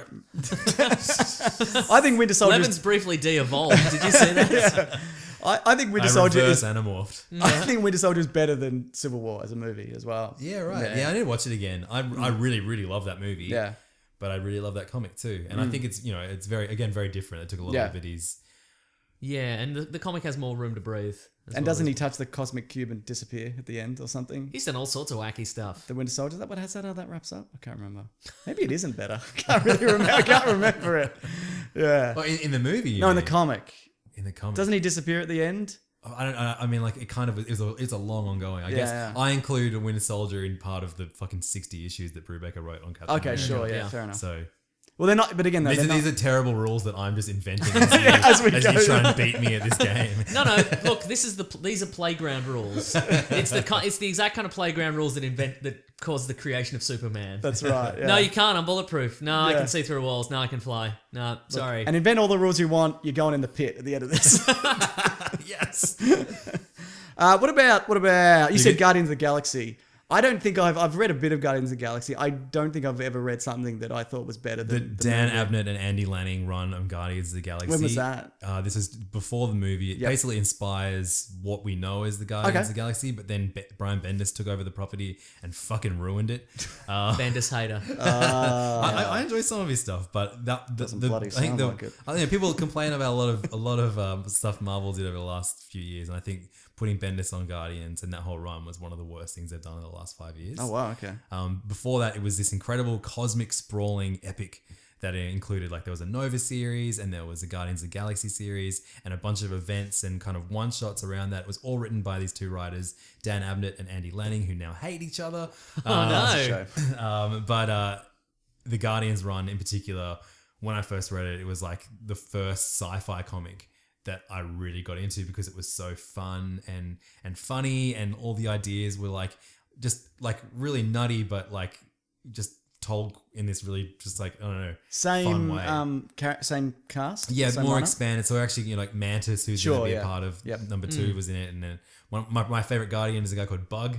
think Winter Soldier. Levins briefly de-evolved. Did you see that? I think Winter Soldier is anamorphed. I think Winter Soldier is better than Civil War as a movie as well. Yeah, right. Yeah, I need to watch it again. I really, really love that movie. Yeah. But I really love that comic too. And I think it's, it's very different. It took a lot of liberties. Yeah, and the comic has more room to breathe. And doesn't he touch the cosmic cube and disappear at the end or something? He's done all sorts of wacky stuff. The Winter Soldier, is that how that wraps up? I can't remember. Maybe it isn't better. I can't really remember. I can't remember it. Yeah. Oh, in the movie? No, in the comic. In the comic. Doesn't he disappear at the end? I mean, like, it kind of it's a long ongoing. I guess I include a Winter Soldier in part of the fucking 60 issues that Brubaker wrote on Captain Okay, America. sure, yeah, fair enough. So... Well, they're not, but again, these are terrible rules that I'm just inventing as you try and beat me at this game. No, look, these are playground rules. It's the exact kind of playground rules that caused the creation of Superman. That's right. Yeah. No, you can't. I'm bulletproof. No, I can see through walls. No, I can fly. No, sorry. And invent all the rules you want. You're going in the pit at the end of this. Yes. What about you said Guardians of the Galaxy? I don't think I've read a bit of Guardians of the Galaxy. I don't think I've ever read something that I thought was better than the Dan Abnett and Andy Lanning run of Guardians of the Galaxy. When was that? This is before the movie. It basically inspires what we know as the Guardians of the Galaxy, but then Brian Bendis took over the property and fucking ruined it. Bendis hater. I enjoy some of his stuff, but I think people complain about a lot of stuff Marvel did over the last few years, and I think putting Bendis on Guardians and that whole run was one of the worst things they've done in the last 5 years. Oh, wow, okay. Before that, it was this incredible cosmic sprawling epic that it included, like, there was a Nova series and there was a Guardians of the Galaxy series and a bunch of events and kind of one-shots around that. It was all written by these two writers, Dan Abnett and Andy Lanning, who now hate each other. But the Guardians run in particular, when I first read it, it was like the first sci-fi comic that I really got into because it was so fun and funny, and all the ideas were like just like really nutty, but like just told in this really just like, I don't know, Same fun way. Same cast. Yeah, same more lineup? expanded. So actually, like Mantis, who's Sure, going to be yeah. a part of Yep. number 2, was in it, and then my favorite Guardian is a guy called Bug.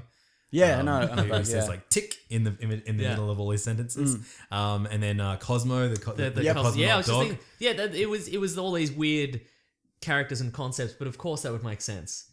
Yeah, I know. Who says like tick in the middle of all his sentences. And then Cosmo, the cosmonaut Yeah, I was just dog. thinking, it was all these weird characters and concepts, but of course that would make sense.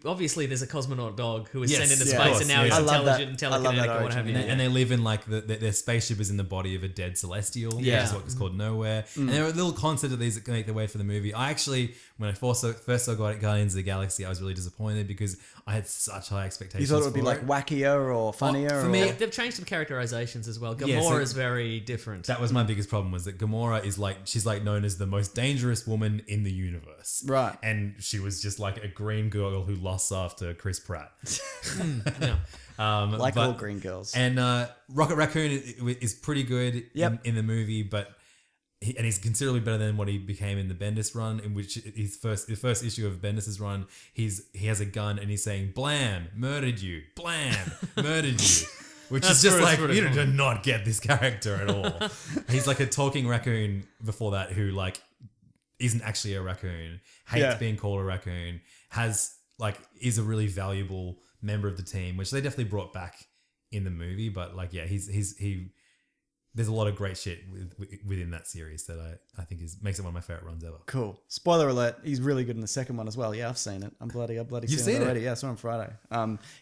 Obviously there's a cosmonaut dog who was Yes, sent into yeah, space of course, and now yeah. he's I love that. intelligent and I love that telekinetic or what have you. origin, And they live in like their spaceship is in the body of a dead celestial, which Yeah. is what is called Nowhere. And there are little concepts of these that can make their way for the movie. I actually, when I first saw Guardians of the Galaxy, I was really disappointed because I had such high You expectations. thought it would be for like wackier or funnier? for or... me- They've changed some characterizations as well. Yeah, Gamora so- is very different. That was my biggest problem, was that Gamora is like, she's like known as the most dangerous woman in the universe. Right. And she was just like a green girl who lusts after Chris Pratt. Yeah. like but- all green girls. And Rocket Raccoon is pretty good Yep. in the movie, but he's considerably better than what he became in the Bendis run, in which the first issue of Bendis's run, he has a gun and he's saying, "Blam, murdered you. Blam, murdered you." Which is just like, you do not get this character at all. He's like a talking raccoon before that who like isn't actually a raccoon, hates being called a raccoon, is a really valuable member of the team, which they definitely brought back in the movie. But like, yeah, there's a lot of great shit within that series that I think makes it one of my favorite runs ever. Cool. Spoiler alert, he's really good in the second one as well. Yeah, I've seen it. I've bloody seen it already. Yeah, I saw it on Friday.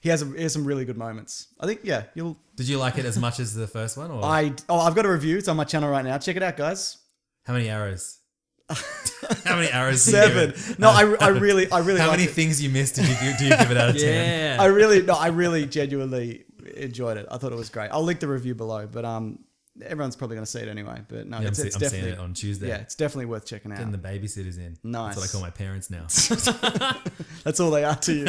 He has some really good moments. I think, you'll... Did you like it as much as the first one? Or I've got a review. It's on my channel right now. Check it out, guys. how many arrows? How many arrows? 7. No, I really How liked many it. things you missed do you give it out of 10? Yeah. I really genuinely enjoyed it. I thought it was great. I'll link the review below, but everyone's probably going to see it anyway. But no, Yeah, it's I'm definitely seeing it on Tuesday. Yeah, it's definitely worth checking out. Getting the babysitters in. Nice. That's what I call my parents now. That's all they are to you.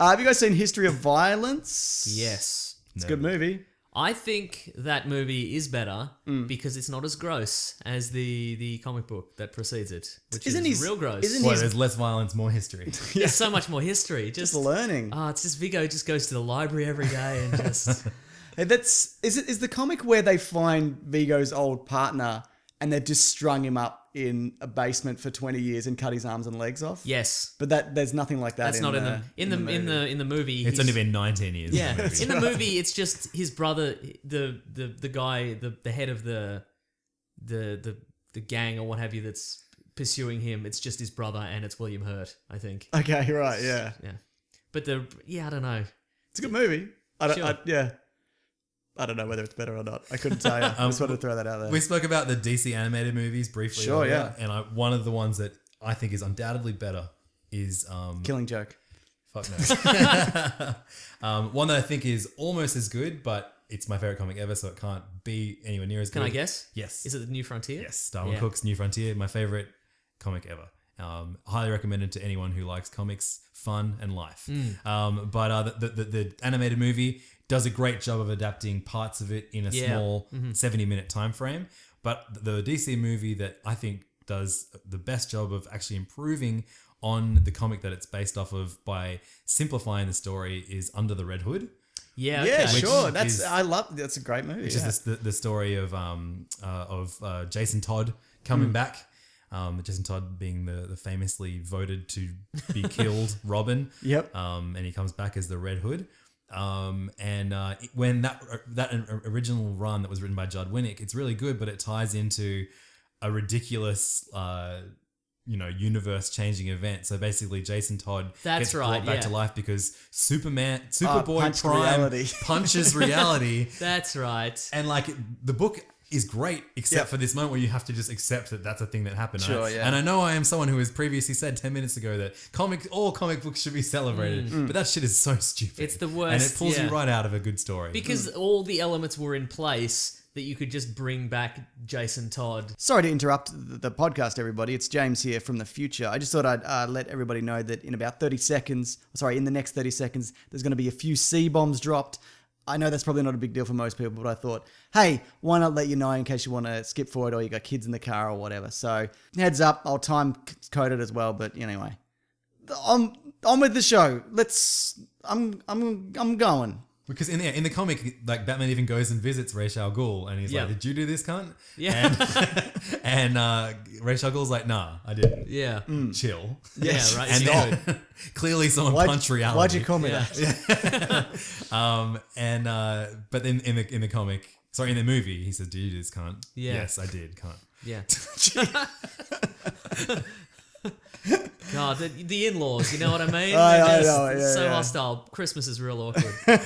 Have you guys seen History of Violence? Yes. It's a good movie. I think that movie is better because it's not as gross as the comic book that precedes it, which is real gross. Isn't There's less violence, more history. There's so much more history. just learning? It's just Vigo just goes to the library every day and just... Hey, is the comic where they find Vigo's old partner and they've just strung him up in a basement for 20 years and cut his arms and legs off? Yes. But there's nothing like that. That's not in the movie. It's only been 19 years. Yeah, in the movie, it's just his brother, the guy, the head of the gang or what have you that's pursuing him. It's just his brother, and it's William Hurt, I think. Okay, right, yeah. Yeah, but I don't know. It's a good movie. Sure. I don't know whether it's better or not. I couldn't tell you. I just wanted to throw that out there. We spoke about the DC animated movies briefly. Sure, earlier, yeah. And one of the ones that I think is undoubtedly better is Killing Joke. Fuck no. One that I think is almost as good, but it's my favorite comic ever, so it can't be anywhere near as good. Can I guess? Yes. Is it The New Frontier? Yes. Darwin Cook's New Frontier, my favorite comic ever. Highly recommended to anyone who likes comics, fun, and life. But the animated movie does a great job of adapting parts of it in a small 70-minute time frame. But the DC movie that I think does the best job of actually improving on the comic that it's based off of by simplifying the story is Under the Red Hood. Yeah, okay. Yeah, sure. is- That's a great movie. Which is the story of Jason Todd coming back. Jason Todd being the famously voted to be killed Robin. Yep. And he comes back as the Red Hood. When that original run that was written by Judd Winnick, it's really good, but it ties into a ridiculous universe-changing event. So basically, Jason Todd gets brought back to life because Superboy punched Prime reality. punches reality. That's right. And like the book is great, except for this moment where you have to just accept that that's a thing that happened. Sure, yeah. And I know I am someone who has previously said 10 minutes ago that all comic books should be celebrated, but that shit is so stupid. It's the worst, and it pulls you yeah. right out of a good story. Because all the elements were in place that you could just bring back Jason Todd. Sorry to interrupt the podcast, everybody. It's James here from the future. I just thought I'd let everybody know that in the next 30 seconds, there's going to be a few C-bombs dropped. I know that's probably not a big deal for most people, but I thought, hey, why not let you know in case you want to skip forward or you got kids in the car or whatever. So heads up, I'll time code it as well. But anyway, on with the show. I'm going. Because in the comic, like Batman even goes and visits Ra's al Ghul, and he's Yeah. like, "Did you do this, cunt?" Yeah. And Ra's al Ghul's like, "Nah, I didn't." Yeah. Chill. Yeah, right. And it's then clearly someone punched reality. Why'd you call me Yeah. that? But then in the comic, sorry, in the movie, he said, "Did you do this, cunt?" Yeah. Yes, I did, cunt. Yeah. God, the in-laws, you know what I mean? I They're just know, yeah, so yeah. hostile. Christmas is real awkward.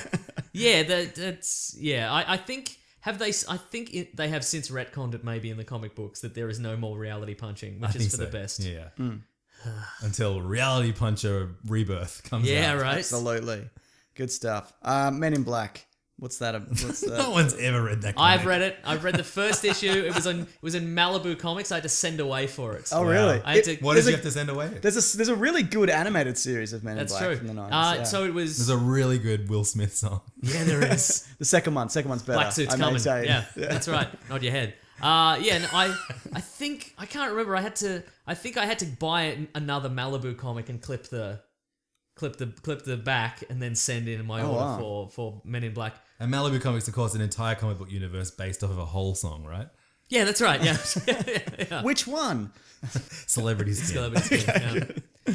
Yeah, that's yeah. I think they have since retconned it maybe in the comic books that there is no more reality punching, which is for the best. Yeah. Until Reality Puncher Rebirth comes out. Yeah, right. Absolutely. Good stuff. Men in Black. What's that? What's that? No one's ever read that comic. I've read it. I've read the first issue. It was in Malibu Comics. I had to send away for it. Oh, really? I had to. What did you have to send away? There's a really good animated series of Men That's in Black true. from the 90s. Yeah. So it was. There's a really good Will Smith song. Yeah, there is. The second one's better. Black suit's I may coming. say. Yeah, that's right. Nod your head. Yeah, and I think I can't remember. I think I had to buy another Malibu comic and clip the back and then send in my order for Men in Black. And Malibu Comics, of course, an entire comic book universe based off of a whole song, right? Yeah, that's right. Yeah, yeah. Which one? Celebrity Skin. Celebrity Skin, yeah.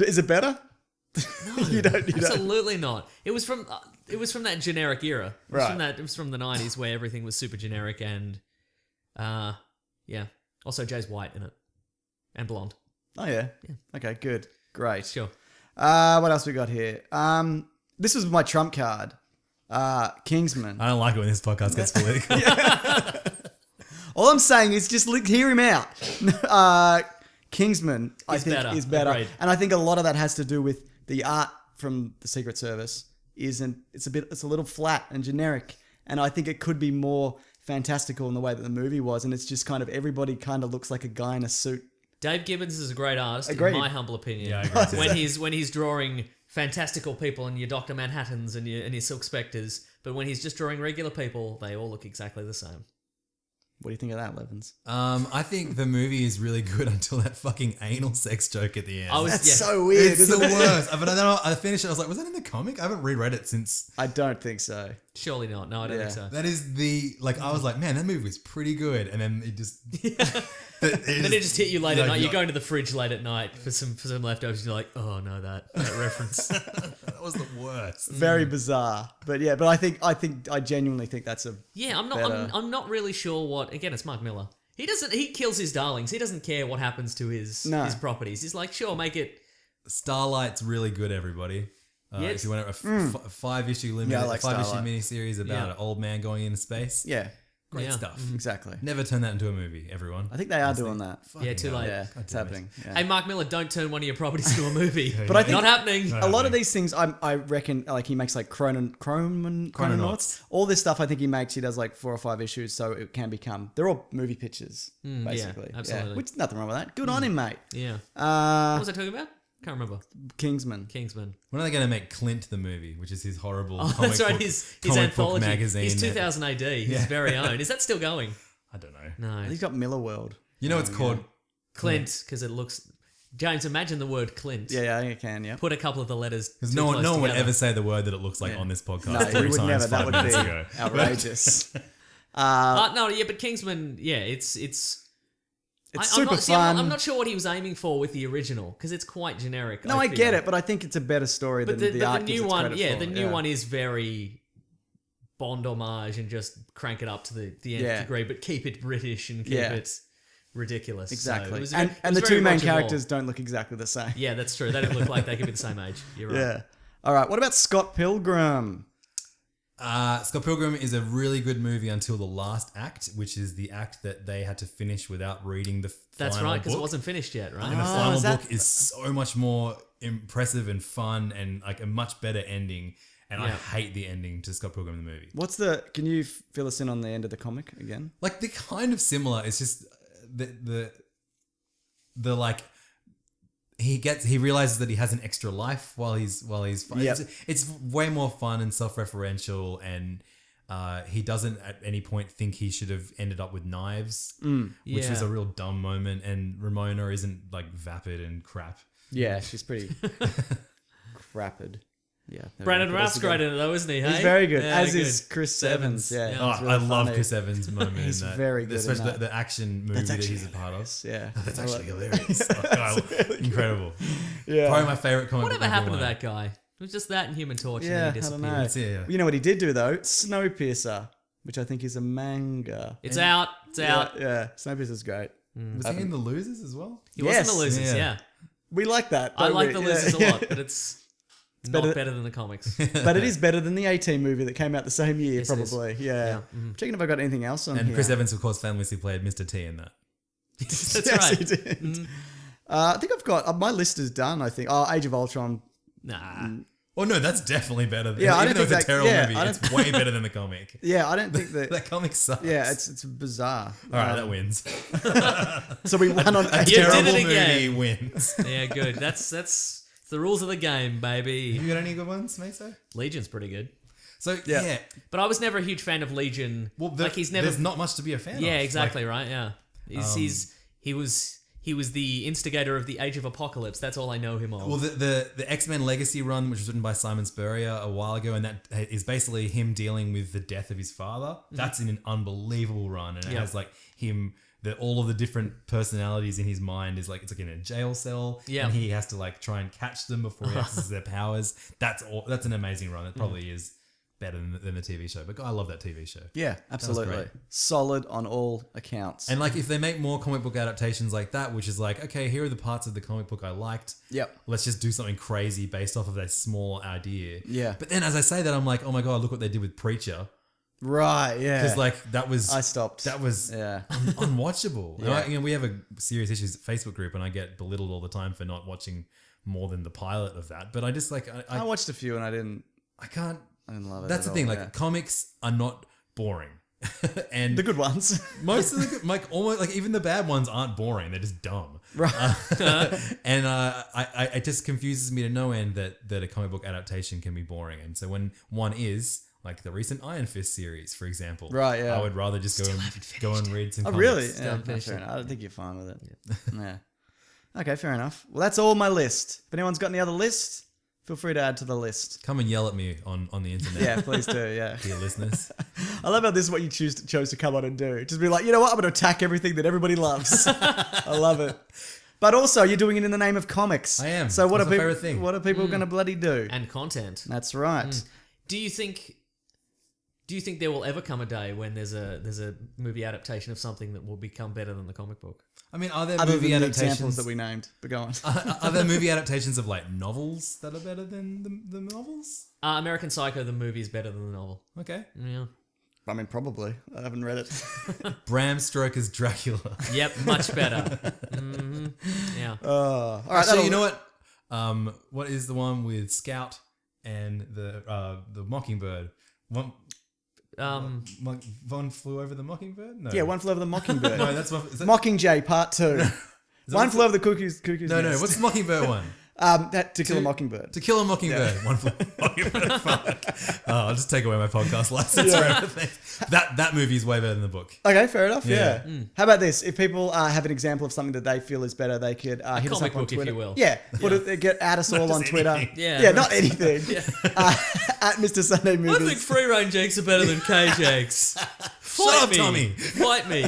Is it better? No, You don't. absolutely not. It was from that generic era. Right. It was from the 90s where everything was super generic and yeah. Also Jay's white in it. And blonde. Oh yeah. Okay. Good. Great. Sure. What else we got here? This was my trump card. Kingsman. I don't like it when this podcast gets political. All I'm saying is just hear him out. Kingsman, I think, better. is better, Agreed. and I think a lot of that has to do with the art from the Secret Service. It's a little flat and generic, and I think it could be more fantastical in the way that the movie was, and it's just kind of everybody kind of looks like a guy in a suit. Dave Gibbons is a great artist, Agreed. in my humble opinion. Yeah, I agree. when he's drawing fantastical people and your Dr. Manhattans and your Silk Spectres, but when he's just drawing regular people, they all look exactly the same. What do you think of that, Levins? I think the movie is really good until that fucking anal sex joke at the end. That's so weird. It's the worst. But then I finished it. I was like, was that in the comic? I haven't reread it since. I don't think so. Surely not. No, I don't think so. That is I was like, man, that movie was pretty good. And then it just. Then it just hit you late at like, night. You're going to the fridge late at night for some leftovers. You're like, oh no, that reference. That was the worst. Very bizarre, but yeah. But I genuinely think that's a Yeah, I'm not. better. I'm not really sure what. Again, it's Mark Miller. He kills his darlings. He doesn't care what happens to his properties. He's like, sure, make it. Starlight's really good, everybody. Yes. If you want a 5-issue limited, Yeah, I like 5-issue Starlight. miniseries about an old man going into space. yeah, Great Yeah. stuff. exactly. Never turn that into a movie, everyone. I think they are doing that. Yeah, too late. Yeah, it's happening. Yeah. Hey, Mark Miller, don't turn one of your properties to a movie. But I think not happening. a lot of these things, I reckon, like he makes like Chrononauts. All this stuff, I think he makes. He does like 4 or 5 issues, so it can become. They're all movie pictures, basically. absolutely. Which nothing wrong with that. Good on him, mate. Yeah. What was I talking about? Can't remember. Kingsman. When are they going to make Clint the movie, which is his horrible Oh, comic that's right. book, His comic book anthology. magazine? His 2000 AD. His very own. Is that still going? I don't know. No. He's got Miller World. You know it's called... Clint, because it looks. James, imagine the word Clint. Yeah, I can. Yeah. Put a couple of the letters. Because no one would ever say the word that it looks like on this podcast No, 3 you would times never. 5 That would minutes be ago. outrageous. No, yeah, but Kingsman, yeah, it's super I'm fun. I'm not sure what he was aiming for with the original because it's quite generic. No, I feel. get it, but I think it's a better story But than the art the gives new its one, credit yeah, for. the new one is very Bond homage and just crank it up to the nth Yeah. degree, but keep it British and keep Yeah. it ridiculous. So Exactly. it was and it and was the very two main Roger Moore. characters don't look exactly the same. Yeah, that's true. They don't look like they could be the same age. You're right. Yeah. All right. What about Scott Pilgrim? Scott Pilgrim is a really good movie until the last act, which is the act that they had to finish without reading the That's final right, because it book. wasn't finished yet, right? And the final is that- book is so much more impressive and fun and like a much better ending. And I Yeah. hate the ending to Scott Pilgrim the movie. Can you fill us in on the end of the comic again? Like they're kind of similar. It's just the like he realizes that he has an extra life while he's Yep. it's way more fun and self-referential, and he doesn't at any point think he should have ended up with knives, which was Yeah. a real dumb moment. And Ramona isn't like vapid and crap. Yeah, she's pretty crapid. Yeah. Brandon Routh's great in it though, isn't he? He's hey? very good, Yeah, as is Chris Evans. Yeah, Oh, it's really I love funny. Chris Evans' moment He's in that. very good in Especially that. the action movie that he's a part of. Yeah, That's actually hilarious. Incredible. Yeah. Probably my favorite comic book Whatever happened to line. that guy? It was just that and Human Torch, Yeah, and then he I don't disappeared. know. Yeah. You know what he did do though? Snowpiercer, which I think is a manga. It's out. It's out. Yeah, Snowpiercer's great. Was he in The Losers as well? He was in The Yes. Losers, Yeah. yeah. We like that. I don't like we? The Yeah, Losers a yeah. lot, but it's better- not better than the comics. But it is better than the A-Team movie that came out the same year, Yes, it is. probably. Yeah. Checking if I got anything else on And here. Chris Evans, of course, famously played Mr. T in that. That's Yes, right. he did. I think I've got my list is done. I think. Oh, Age of Ultron. Nah. Oh no, that's definitely better. Yeah, I Even don't though think it's a that- terrible yeah, movie, I it's way better than the comic. Yeah, I don't think that. That comic sucks. Yeah, it's bizarre. All right, that wins. So we won on A Age You of did terrible it movie again. wins. Yeah, good. That's the rules of the game, baby. You got any good ones, Meso? Legion's pretty good. So Yeah. yeah, But I was never a huge fan of Legion. well, like he's never. there's not much to be a fan of. Yeah, Like, exactly right. Yeah, he was the instigator of the Age of Apocalypse. That's all I know him of. well, the X-Men Legacy run, which was written by Simon Spurrier a while ago, and that is basically him dealing with the death of his father. That's an unbelievable run, and it Yeah. has like him. All of the different personalities in his mind is like it's like in a jail cell, Yeah. and he has to like try and catch them before he accesses their powers. That's an amazing run. It probably is better than the TV show, but I love that TV show. Yeah, absolutely. great. Solid on all accounts. And like if they make more comic book adaptations like that, which is like, okay, here are the parts of the comic book I liked. Yep. Let's just do something crazy based off of that small idea. Yeah. But then as I say that, I'm like, oh my God, look what they did with Preacher. Right, yeah. Because like that was I stopped. That was Yeah. unwatchable. Yeah. We have a serious issues Facebook group, and I get belittled all the time for not watching more than the pilot of that. But I just like I watched a few and I didn't can't. love it. That's the at thing. all, Like yeah. comics are not boring, and The good ones. most of the like almost like even the bad ones aren't boring. They're just dumb. Right. And I it just confuses me to no end that a comic book adaptation can be boring. And so when one is like the recent Iron Fist series, for example, Right, yeah. I would rather just go and read some. Oh, comics. really? Still Yeah, haven't no, finished fair it. enough. I don't think you're fine with it. Yeah. Okay, fair enough. Well, that's all my list. If anyone's got any other list, feel free to add to the list. Come and yell at me on the internet. Yeah, please do. Yeah. Dear listeners. I love how this is what you chose to come on and do. Just be like, you know what? I'm going to attack everything that everybody loves. I love it. But also, you're doing it in the name of comics. I am. So what That's are my people? favorite thing. What are people going to bloody do? and content. That's right. Do you think there will ever come a day when there's a movie adaptation of something that will become better than the comic book? I mean, are there Other movie than the adaptations examples that we named. But go on. are there movie adaptations of like novels that are better than the novels? American Psycho, the movie, is better than the novel. Okay. Yeah. I mean, probably. I haven't read it. Bram Stoker's Dracula. Yep, much better. Yeah. All right. Actually, you know what? What is the one with Scout and the Mockingbird? One Flew Over the Mockingbird? No. Yeah, One Flew Over the Mockingbird. No, that's what. Is that, Mockingjay Part 2. One Flew Over the Cuckoo's no, Nest. what's the Mockingbird one? That To Kill a Mockingbird. To Kill a Mockingbird. One Flew Over the Mockingbird. Fuck. Oh, I'll just take away my podcast license for everything. That movie is way better than the book. Okay, fair enough. Yeah. Yeah. How about this? If people have an example of something that they feel is better, they could hit us comic up on book, if Twitter. you will. Yeah. Add us all on just Twitter. anything. Yeah. Not anything. At Mr. Sunday I think Movies. free range eggs are better than cage eggs. Fight up, me. Tommy. Fight me.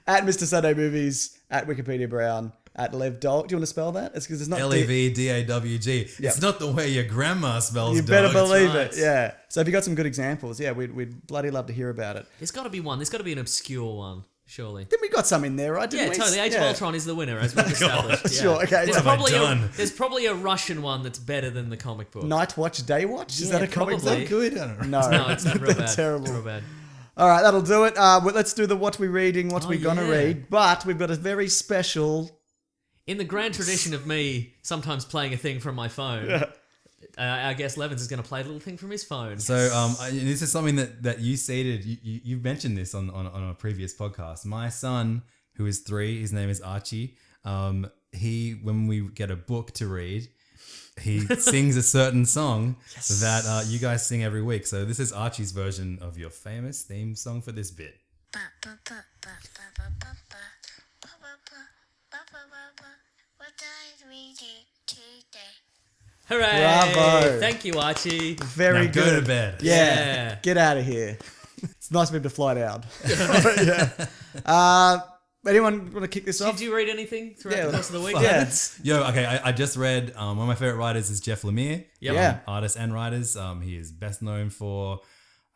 At Mr. Sunday Movies. At Wikipedia Brown. At Lev Dog. Do you want to spell that? It's because it's not LEVDAWG. Yeah. It's not the way your grandma spells You dog. better believe right. it. Yeah. So if you got some good examples, yeah, we'd bloody love to hear about it. There's got to be one. There's got to be an obscure one, surely. Then we got some in there, right? Didn't Yeah, we? totally. Age of Ultron is the winner, as we've established. Yeah. Sure, okay. There's What have I probably, done? there's probably a Russian one that's better than the comic book. Night Watch, Day Watch? Is Yeah, that a comic probably. book? Good. I don't know. No, No, it's real they're bad. terrible. It's real bad. All right, that'll do it. Well, let's do the what we reading, what Oh, we gonna yeah. read. But we've got a very special. In the grand tradition of me sometimes playing a thing from my phone, I guess Levins is going to play a little thing from his phone. So this is something that you seeded. You've mentioned this on a previous podcast. My son, who is 3, his name is Archie. When we get a book to read, he sings a certain song that you guys sing every week. So this is Archie's version of your famous theme song for this bit. What I read today? Hooray! Bravo. Thank you, Archie. Very Now good. go to bed. Yeah. Get out of here. It's nice of him to fly down. yeah. Anyone want to kick this off? Did you read anything throughout the course of the week? Yeah. Yo, okay, I just read one of my favorite writers is Jeff Lemire. Yep. Yeah. Artists and writers. He is best known for,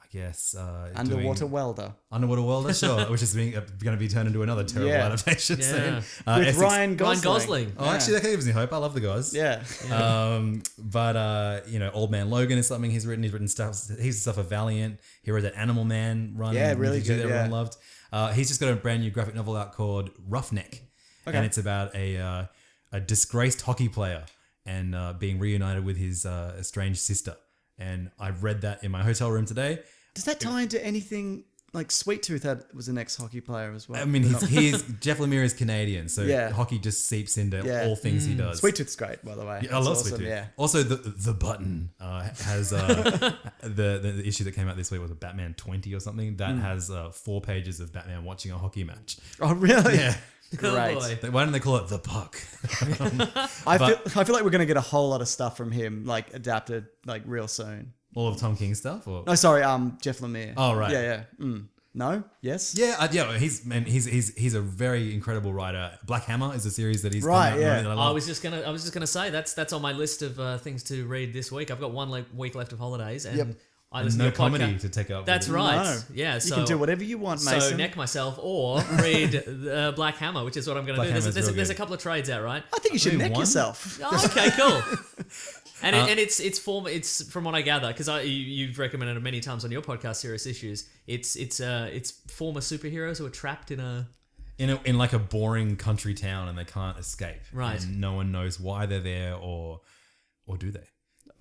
I guess, Underwater doing welder. Underwater Welder, sure, which is going to be turned into another terrible Yeah. adaptation Yeah. soon. With Essex- Ryan Gosling. Ryan Gosling. Oh, actually, that gives me hope. I love the guys. Yeah. But Old Man Logan is something he's written. He's written stuff. He's stuff for Valiant. He wrote that Animal Man run. Yeah, in really Movie 2 good, that everyone yeah. loved. He's just got a brand new graphic novel out called Roughneck, and it's about a disgraced hockey player and being reunited with his estranged sister. And I read that in my hotel room today. Does that tie into anything like Sweet Tooth was an ex-hockey player as well? I mean, he's Jeff Lemire is Canadian, so Yeah. hockey just seeps into Yeah. all things he does. Sweet Tooth's great, by the way. I love It's Sweet awesome, Tooth. Yeah. Also, the Button has the issue that came out this week was a Batman 20 or something that has 4 pages of Batman watching a hockey match. Oh, really? Yeah. Great. Oh, boy. Why don't they call it the Puck? I feel like we're gonna get a whole lot of stuff from him, like adapted, like real soon. All of Tom King's stuff? Or? No, sorry, Jeff Lemire. Oh, right. Yeah. No? Yes? Yeah, he's a very incredible writer. Black Hammer is a series that he's Right, come out yeah. that I I love. was just gonna say that's on my list of things to read this week. I've got one week left of holidays, and Yep. I And listen no to your comedy podcast. to take up. That's with it. right. No. Yeah, so You can do whatever you want, So Mason. neck myself or read Black Hammer, which is what I'm going to Black do. Hammer's real There's a good. couple of trades out, right? I think you should Only neck one? yourself. Oh, okay, cool. And it's from what I gather, because you've recommended it many times on your podcast, Serious Issues. It's former superheroes who are trapped in a In like a boring country town and they can't escape. Right. And no one knows why they're there or do they?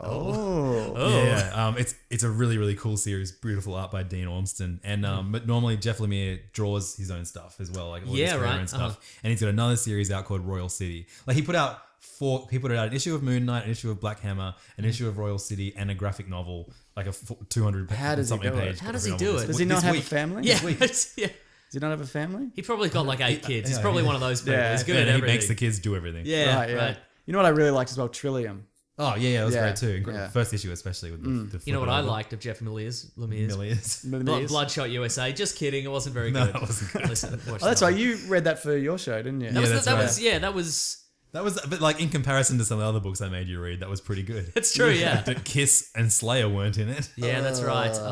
Oh. Yeah, it's a really, really cool series. Beautiful art by Dean Ormston, and but normally Jeff Lemire draws his own stuff as well, like all Yeah, his character right. and stuff. And he's got another series out called Royal City. Like he put out an issue of Moon Knight, an issue of Black Hammer, an issue of Royal City, and a graphic novel, like a 200 How does he something do it? page. How does graphic he novel do this it? Does he this not have a week. family? yeah. Does yeah. he not have a family? He probably got like 8 kids. He's yeah, probably he- one of those people. Yeah. He's good And at he everything. makes the kids do everything. Yeah, Right, yeah. right. You know what I really liked as well? Trillium. Oh yeah, it was Yeah, great too. yeah. First issue especially with the You know what flip I over. liked of Jeff Lemire's? Millions. Bloodshot USA. Just kidding. It wasn't very No, good. it wasn't good. Listen, watch Oh, that's that right. one. You read that for your show, didn't you? That was, that's that right. was yeah. That was. That was, but like in comparison to some of the other books I made you read, that was pretty good. It's true. Yeah. That Kiss and Slayer weren't in it. Yeah, that's right. Oh,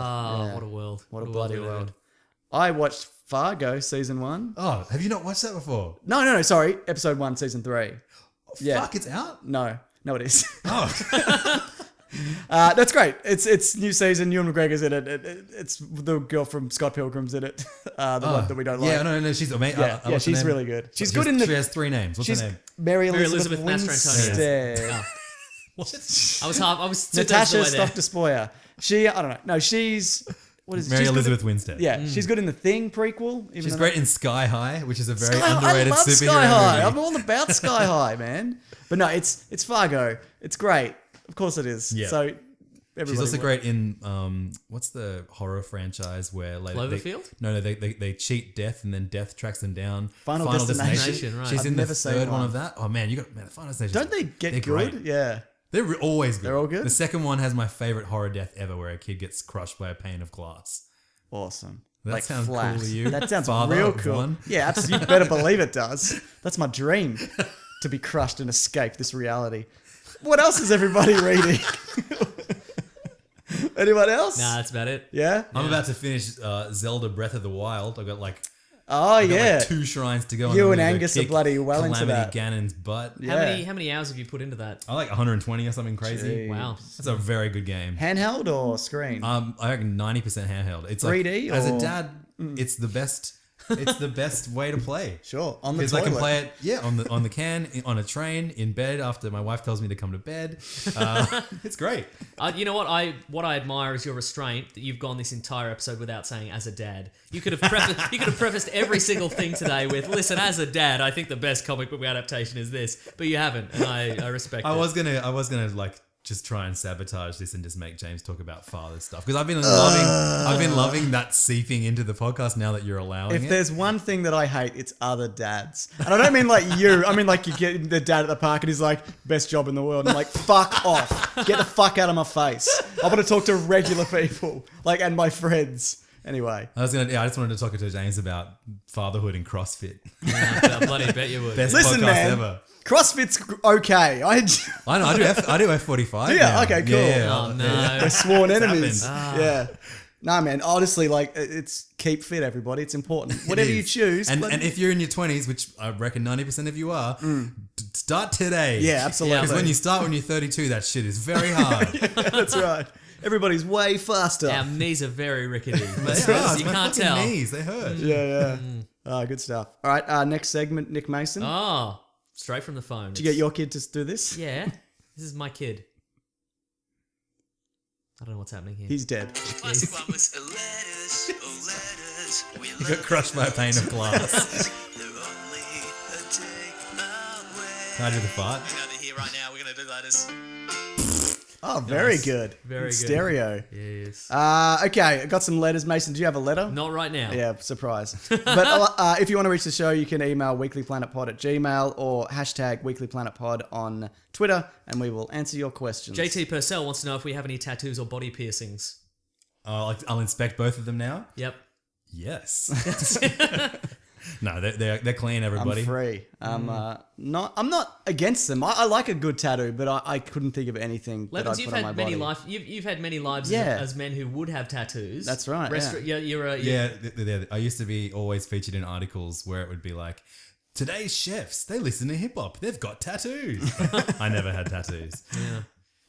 yeah. what a world. What a world bloody we live in. world. I watched Fargo season 1. Oh, have you not watched that before? No, sorry. Episode 1, season 3. Yeah. Fuck, it's out. No, it is. Oh, That's great. It's new season. Ewan McGregor's in it. It's the girl from Scott Pilgrim's in it. The one that we don't like. yeah, no, she's amazing. Yeah, she's really good. She's good in the. She has 3 names. What's She's her name? Mary Mary Elizabeth Elizabeth Winstead. Oh. I was 2 thirds Natasha of the way there. Stock-Despoyer. I don't know. No, she's what is it? Mary She's good Elizabeth at- Winstead. Yeah, she's good in the Thing prequel. Even She's though great in Sky High, which is a very Sky High. underrated I love superhero Sky High. movie. I'm all about Sky High, man. But no, it's Fargo. It's great. Of course it is. Yeah. So everybody She's also will- great in what's the horror franchise where later Cloverfield? they cheat death and then death tracks them down. Final Destination, right. She's I've in the never seen third one one. of that. Oh man, Final Destination. Don't they get They're good? great. Yeah. They're always good. They're all good? The second one has my favorite horror death ever, where a kid gets crushed by a pane of glass. Awesome. That sounds cool flat. to you? That sounds Father real of cool. one? Yeah, absolutely. You better believe it does. That's my dream, to be crushed and escape this reality. What else is everybody reading? Anyone else? Nah, that's about it. Yeah? I'm about to finish Zelda Breath of the Wild. I've got like Oh, I've got yeah. like 2 shrines to go. You I'm and gonna go Angus are kick bloody well into Calamity that. Ganon's butt. Yeah. How many hours have you put into that? I like 120 or something crazy. Jeez. Wow. That's a very good game. Handheld or screen? I reckon 90% handheld. It's 3D like, as or- a dad, it's the best. It's the best way to play. Sure. On the Because toilet. I can play it, on the can, on a train, in bed after my wife tells me to come to bed. It's great. You know what I admire is your restraint that you've gone this entire episode without saying "as a dad." You could have prefaced every single thing today with "Listen, as a dad, I think the best comic book adaptation is this," but you haven't, and I respect. I it. was gonna like just try and sabotage this and just make James talk about father stuff because I've been loving that seeping into the podcast now that you're allowing If it. there's one thing that I hate, it's other dads. And I don't mean like you. I mean like you get the dad at the park and he's like, best job in the world. And I'm like, fuck off. Get the fuck out of my face. I want to talk to regular people like and my friends. Anyway. I just wanted to talk to James about fatherhood and CrossFit. Yeah, I bloody bet you would. Best Listen, podcast man. ever. CrossFit's okay. I know. I do F45. Yeah, now. okay, cool. Oh, no. We're sworn It's enemies. happened. Yeah. Nah, man. Honestly, like it's keep fit, everybody. It's important. Whatever you is. choose. And if you're in your 20s, which I reckon 90% of you are, start today. yeah, absolutely. Because when you start when you're 32, that shit is very hard. That's right. Everybody's way faster. Our knees are very rickety. They are. You It's my can't fucking tell. knees. They hurt. Yeah. Good stuff. All right. Next segment, Nick Mason. Oh, straight from the phone. Did you get your kid to do this? Yeah, this is my kid. I don't know what's happening here. He's dead. Classic one was letters. We You got crushed by a pane of glass. They're only a take away. Can I do the fart? Hang on, they're here right now. We're gonna do letters. Oh, very Nice. good. Very In good. Stereo. Yes. Okay, I got some letters. Mason, do you have a letter? Not right now. Yeah, surprise. But if you want to reach the show, you can email weeklyplanetpod@gmail or hashtag weeklyplanetpod on Twitter, and we will answer your questions. JT Purcell wants to know if we have any tattoos or body piercings. I'll inspect both of them now. Yep. Yes. No, they're clean, everybody. I'm free. I'm not against them. I like a good tattoo, but I couldn't think of anything that I'd Levins, put you've on my had many body. you've had many lives Yeah. as men who would have tattoos. That's right, You're Yeah, I used to be always featured in articles where it would be like, today's chefs, they listen to hip hop. They've got tattoos. I never had tattoos. yeah.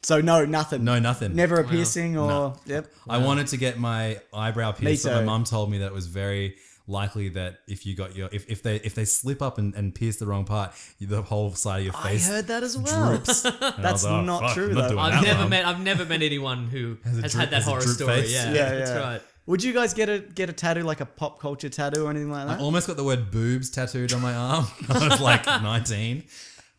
So no, nothing. No, nothing. Never a piercing or No. yep. I wanted to get my eyebrow pierced, but my too. mum told me that it was very likely that if you got if they slip up and pierce the wrong part, the whole side of your I face heard that as well. droops. And I That's was like, not fuck, true I'm not though. doing I've that, never Mum. met anyone who has droop- had that has a horror droop story. face. Yeah, Yeah, that's yeah. right. Would you guys get a tattoo, like a pop culture tattoo or anything like I that? almost got the word boobs tattooed on my arm. I was like 19.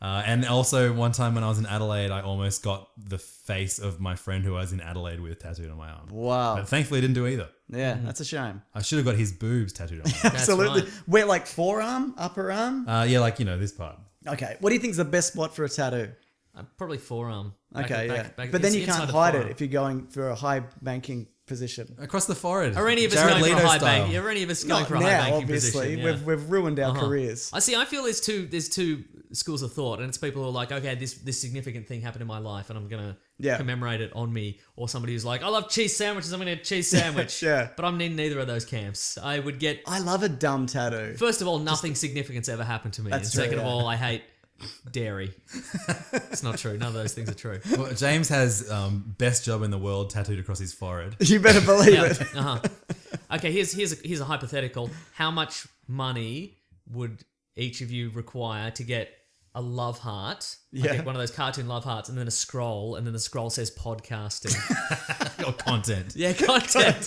And also one time when I was in Adelaide, I almost got the face of my friend who I was in Adelaide with tattooed on my arm. Wow. But thankfully I didn't do either. Yeah, that's a shame. I should have got his boobs tattooed on my arm. Absolutely. right. Where like forearm, upper arm? Yeah, like, this part. Okay. What do you think is the best spot for a tattoo? Probably forearm. Okay, yeah. Back- but then you inside can't the hide forearm. it if you're going for a high banking position. Across the forehead. Are any of us Jared going for a Leto high style. bank? Are any of us going Not for a high now, banking obviously. position? Yeah. We've ruined our careers. I see. I feel there's two schools of thought, and it's people who are like, okay, this significant thing happened in my life, and I'm gonna commemorate it on me, or somebody who's like, I love cheese sandwiches, I'm gonna get a cheese sandwich. Yeah. But I'm in neither of those camps. I would get. I love a dumb tattoo. First of all, nothing significant's ever happened to me, and That's true, second of yeah. all, I hate dairy. It's not true. None of those things are true. Well, James has best job in the world tattooed across his forehead. You better believe Yeah. it. Uh-huh. Okay, here's a hypothetical. How much money would each of you require to get a love heart, like Yeah. one of those cartoon love hearts, and then a scroll, and then the scroll says podcasting? Or content. Yeah, content.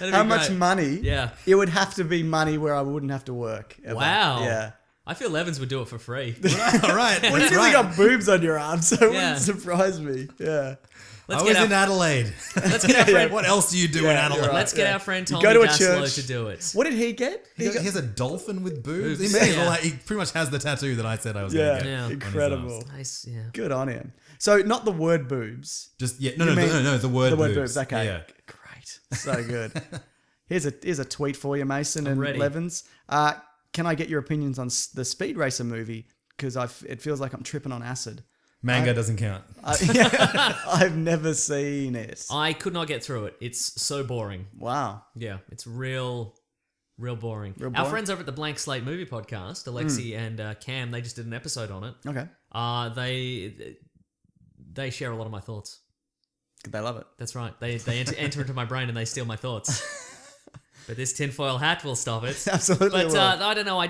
That'd How be much great. money? Yeah. It would have to be money where I wouldn't have to work. ever. Wow. Yeah. I feel Evans would do it for free. All right. Well, you That's really right. got boobs on your arm, so it Yeah. wouldn't surprise me. Yeah. Let's I get was in our, Adelaide. let's get our friend. What else do you do in Yeah, Adelaide? you're right. Let's get Yeah. our friend You Tommy go to a Daslow church. to do it. What did he get? He has a dolphin with boobs. He, Boobs, may as well, yeah. like, he pretty much has the tattoo that I said I was Yeah. going to get. Yeah. on his Incredible. arms. Nice. Yeah. Good on him. So not the word boobs. Just no, You no, mean no, the word The word boobs. boobs. Okay. Yeah. Great. So good. Here's a tweet for you, Mason and ready. Levins. Can I get your opinions on the Speed Racer movie? Because it feels like I'm tripping on acid. Manga doesn't count. I've never seen it. I could not get through it. It's so boring. Wow. Yeah, it's real boring. Real Our boring? friends over at the Blank Slate Movie Podcast, Alexi and Cam, they just did an episode on it. Okay. They share a lot of my thoughts. They love it. That's right. They enter into my brain and they steal my thoughts. But this tinfoil hat will stop it. Absolutely. But will. I don't know.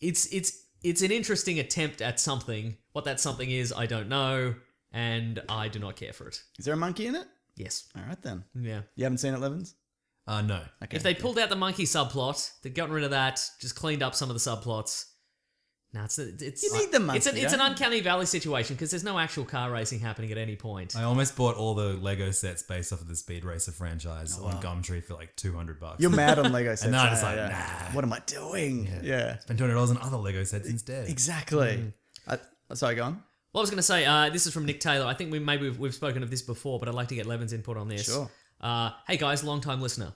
It's an interesting attempt at something. What that something is, I don't know, and I do not care for it. Is there a monkey in it? Yes. All right then. Yeah. You haven't seen it, Levins? No. Okay. If they pulled out the monkey subplot, they'd gotten rid of that, just cleaned up some of the subplots, No, it's You need the monkey, It's an don't you? uncanny valley situation because there's no actual car racing happening at any point. I almost bought all the Lego sets based off of the Speed Racer franchise on Gumtree for like $200. You're mad on Lego sets. And then I just aren't like, you? nah. What am I doing? Yeah. Spend $200 on other Lego sets instead. Exactly. Sorry, go on. Well, I was going to say, this is from Nick Taylor. I think we've spoken of this before, but I'd like to get Levin's input on this. Sure. Hey guys, long time listener.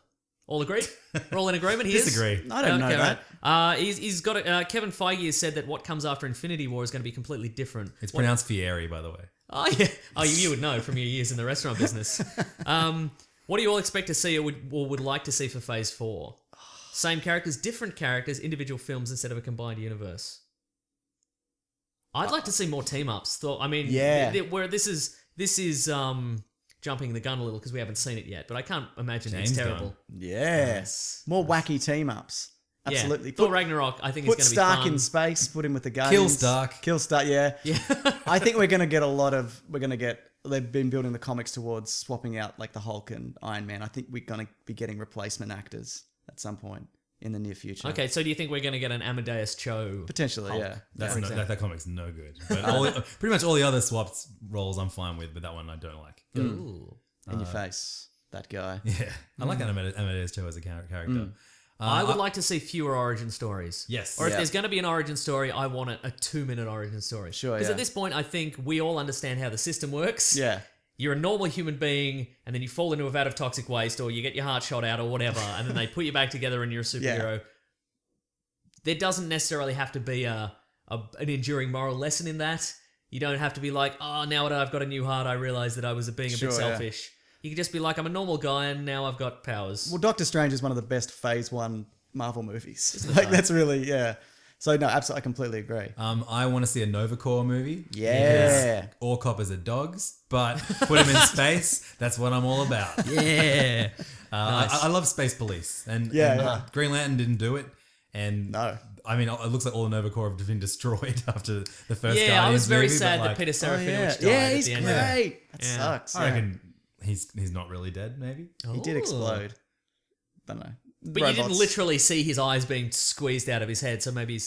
All agreed? We're all in agreement here. Disagree. I don't know that. Right. He's got Kevin Feige has said that what comes after Infinity War is going to be completely different. It's pronounced Fieri, by the way. Oh yeah. Oh, you would know from your years in the restaurant business. What do you all expect to see or would like to see for Phase 4? Same characters, different characters, individual films instead of a combined universe. I'd like to see more team ups. I mean, where this is jumping the gun a little because we haven't seen it yet, but I can't imagine it's James terrible. Gunn. Yes. More wacky team ups. Absolutely. Yeah. Thor Ragnarok, I think is Put going to be Stark fun. in space, put him with the Guardians. Kill Stark, yeah. I think we're going to get they've been building the comics towards swapping out like the Hulk and Iron Man. I think we're going to be getting replacement actors at some point in the near future. Okay, so do you think we're going to get an Amadeus Cho? Potentially, Hulk, yeah. That comic's no good. But pretty much all the other swapped roles I'm fine with, but that one I don't like. Ooh. In your face, that guy. Yeah. I like Amadeus Cho as a character. I would like to see fewer origin stories. Yes. Or if Yeah. there's going to be an origin story, I want a 2-minute origin story. Sure, Because yeah. at this point, I think we all understand how the system works. Yeah. You're a normal human being, and then you fall into a vat of toxic waste, or you get your heart shot out, or whatever, and then they put you back together and you're a superhero. There doesn't necessarily have to be an enduring moral lesson in that. You don't have to be like, oh, now that I've got a new heart, I realize that I was being a Sure, bit yeah. selfish. You can just be like, I'm a normal guy, and now I've got powers. Well, Doctor Strange is one of the best Phase 1 Marvel movies. Like, that's really, yeah. So, no, absolutely, I completely agree. I want to see a Nova Corps movie. Yeah. Because all coppers are dogs, but put them in space. That's what I'm all about. Yeah. I love Space Police. And Green Lantern didn't do it. And No. I mean, it looks like all the Nova Corps have been destroyed after the first Yeah, I Guardians was very movie, sad but, that like, Peter Serafinowicz died Yeah, at he's the great. end. That Yeah. sucks. I reckon he's not really dead, maybe. He did Ooh. explode. Don't know. But you didn't literally see his eyes being squeezed out of his head, so maybe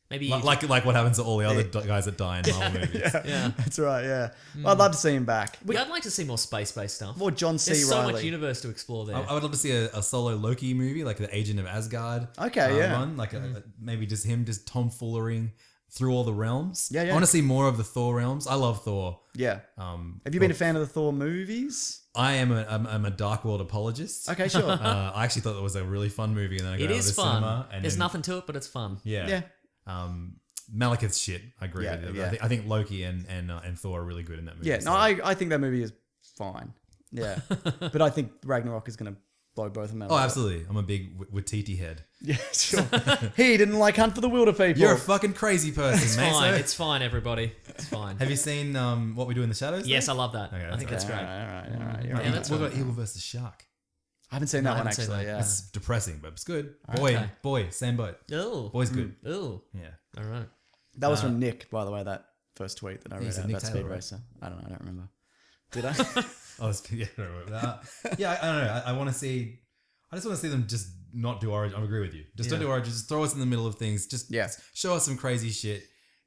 Like what happens to all the other guys that die in Marvel movies. yeah. That's right, yeah. Well, I'd love to see him back. Yeah, I'd like to see more space-based stuff. More John C. There's so Reilly. much universe to explore there. I would love to see a solo Loki movie, like the Agent of Asgard. Okay, yeah. One, like maybe just him, just tomfoolering through all the realms. Yeah, yeah. I want to see more of the Thor realms. I love Thor. Yeah. Um, Have you been a fan of the Thor movies? I am a Dark World apologist. Okay, sure. I actually thought that was a really fun movie, and then I got It out of is the fun. cinema. And There's then- nothing to it, but it's fun. Yeah. Yeah. Malekith's shit. I agree Yeah, with you. yeah. I think Loki and Thor are really good in that movie. Yeah, so- no, I think that movie is fine. Yeah. But I think Ragnarok is going to blow both of them out. Oh, absolutely. I'm a big Watiti head. Yeah, sure. He didn't like Hunt for the Wilder People. You're a fucking crazy person, It's mate. fine. So- It's fine, everybody. It's fine. Have you seen What We Do in the Shadows? Yes, though? I love that. Okay, I think that's All great. right. You're Yeah, right. that's What fine. about Eagle versus Shark? I haven't seen No, that I one haven't seen actually. that. Yeah. It's depressing, but it's good. Okay. Boy, same boat. Ooh. Boy's good. Ooh. Yeah. All right. That was from Nick, by the way. That first tweet that I read said out Nick about Taylor, Speed right? Racer. I don't know. I don't remember. Did I? Oh, yeah, I don't know. I want to see. I just want to see them just not do Origin. I agree with you. Just don't Yeah. do Origin. Just throw us in the middle of things. Just show us some crazy shit.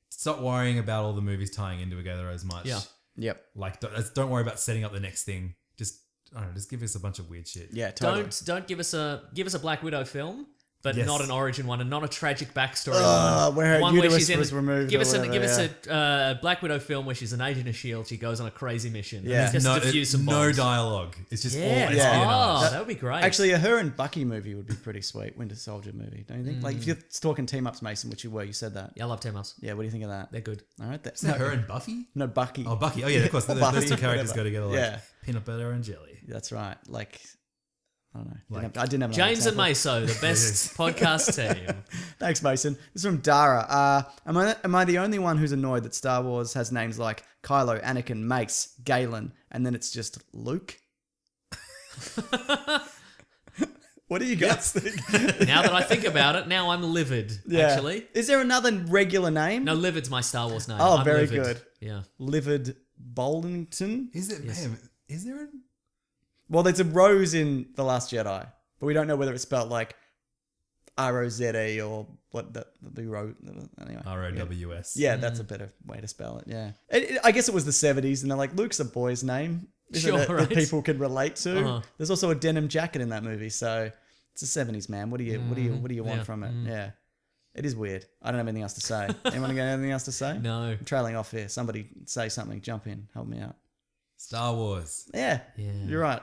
Stop worrying about all the movies tying in together as much. Yeah. Yep. Like, don't worry about setting up the next thing. Just, I don't know. Just give us a bunch of weird shit. Yeah. Totally. Don't give us a Black Widow film, but Yes. not an origin one, and not a tragic backstory one. Where her One uterus was removed. Give or us whatever, a Black Widow film where she's an agent of Shield. She goes on a crazy mission. Yeah. Just no, defuse some no bombs. dialogue. It's just all Yeah. espionage. Oh, that would be great. Actually, a her and Bucky movie would be pretty sweet. Winter Soldier movie, don't you think? Like, if you're talking team ups, Mason, which you were, you said that. yeah, I love team ups. Yeah, what do you think of that? They're good. All right, Is that her and Buffy? No, Bucky. Oh, Bucky. Oh, yeah, of course. Or Those Buffy, two characters whatever. go together like Yeah. peanut butter and jelly. That's right. Like, I don't know. Like- I didn't have an James and example. Meso, the best podcast team. Thanks, Mason. This is from Dara. Am I the only one who's annoyed that Star Wars has names like Kylo, Anakin, Mace, Galen, and then it's just Luke? What do you guys think? Now that I think about it, now I'm livid. Actually, Is there another regular name? no, livid's my Star Wars name. Oh, I'm very livid. good. Yeah. Livid Boldington? Is it? Man, is there? Well, there's a rose in The Last Jedi, but we don't know whether it's spelled like ROZE or what the road anyway. ROWS. Yeah, that's a better way to spell it. Yeah, I guess it was the 70s, and they're like, Luke's a boy's name, isn't Sure, it, right. that people can relate to. Uh-huh. There's also a denim jacket in that movie, so it's the 70s, man. What do you want yeah, from it? Yeah, it is weird. I don't have anything else to say. Anyone got anything else to say? No. I'm trailing off here. Somebody say something. Jump in. Help me out. Star Wars. Yeah, Yeah. you're right.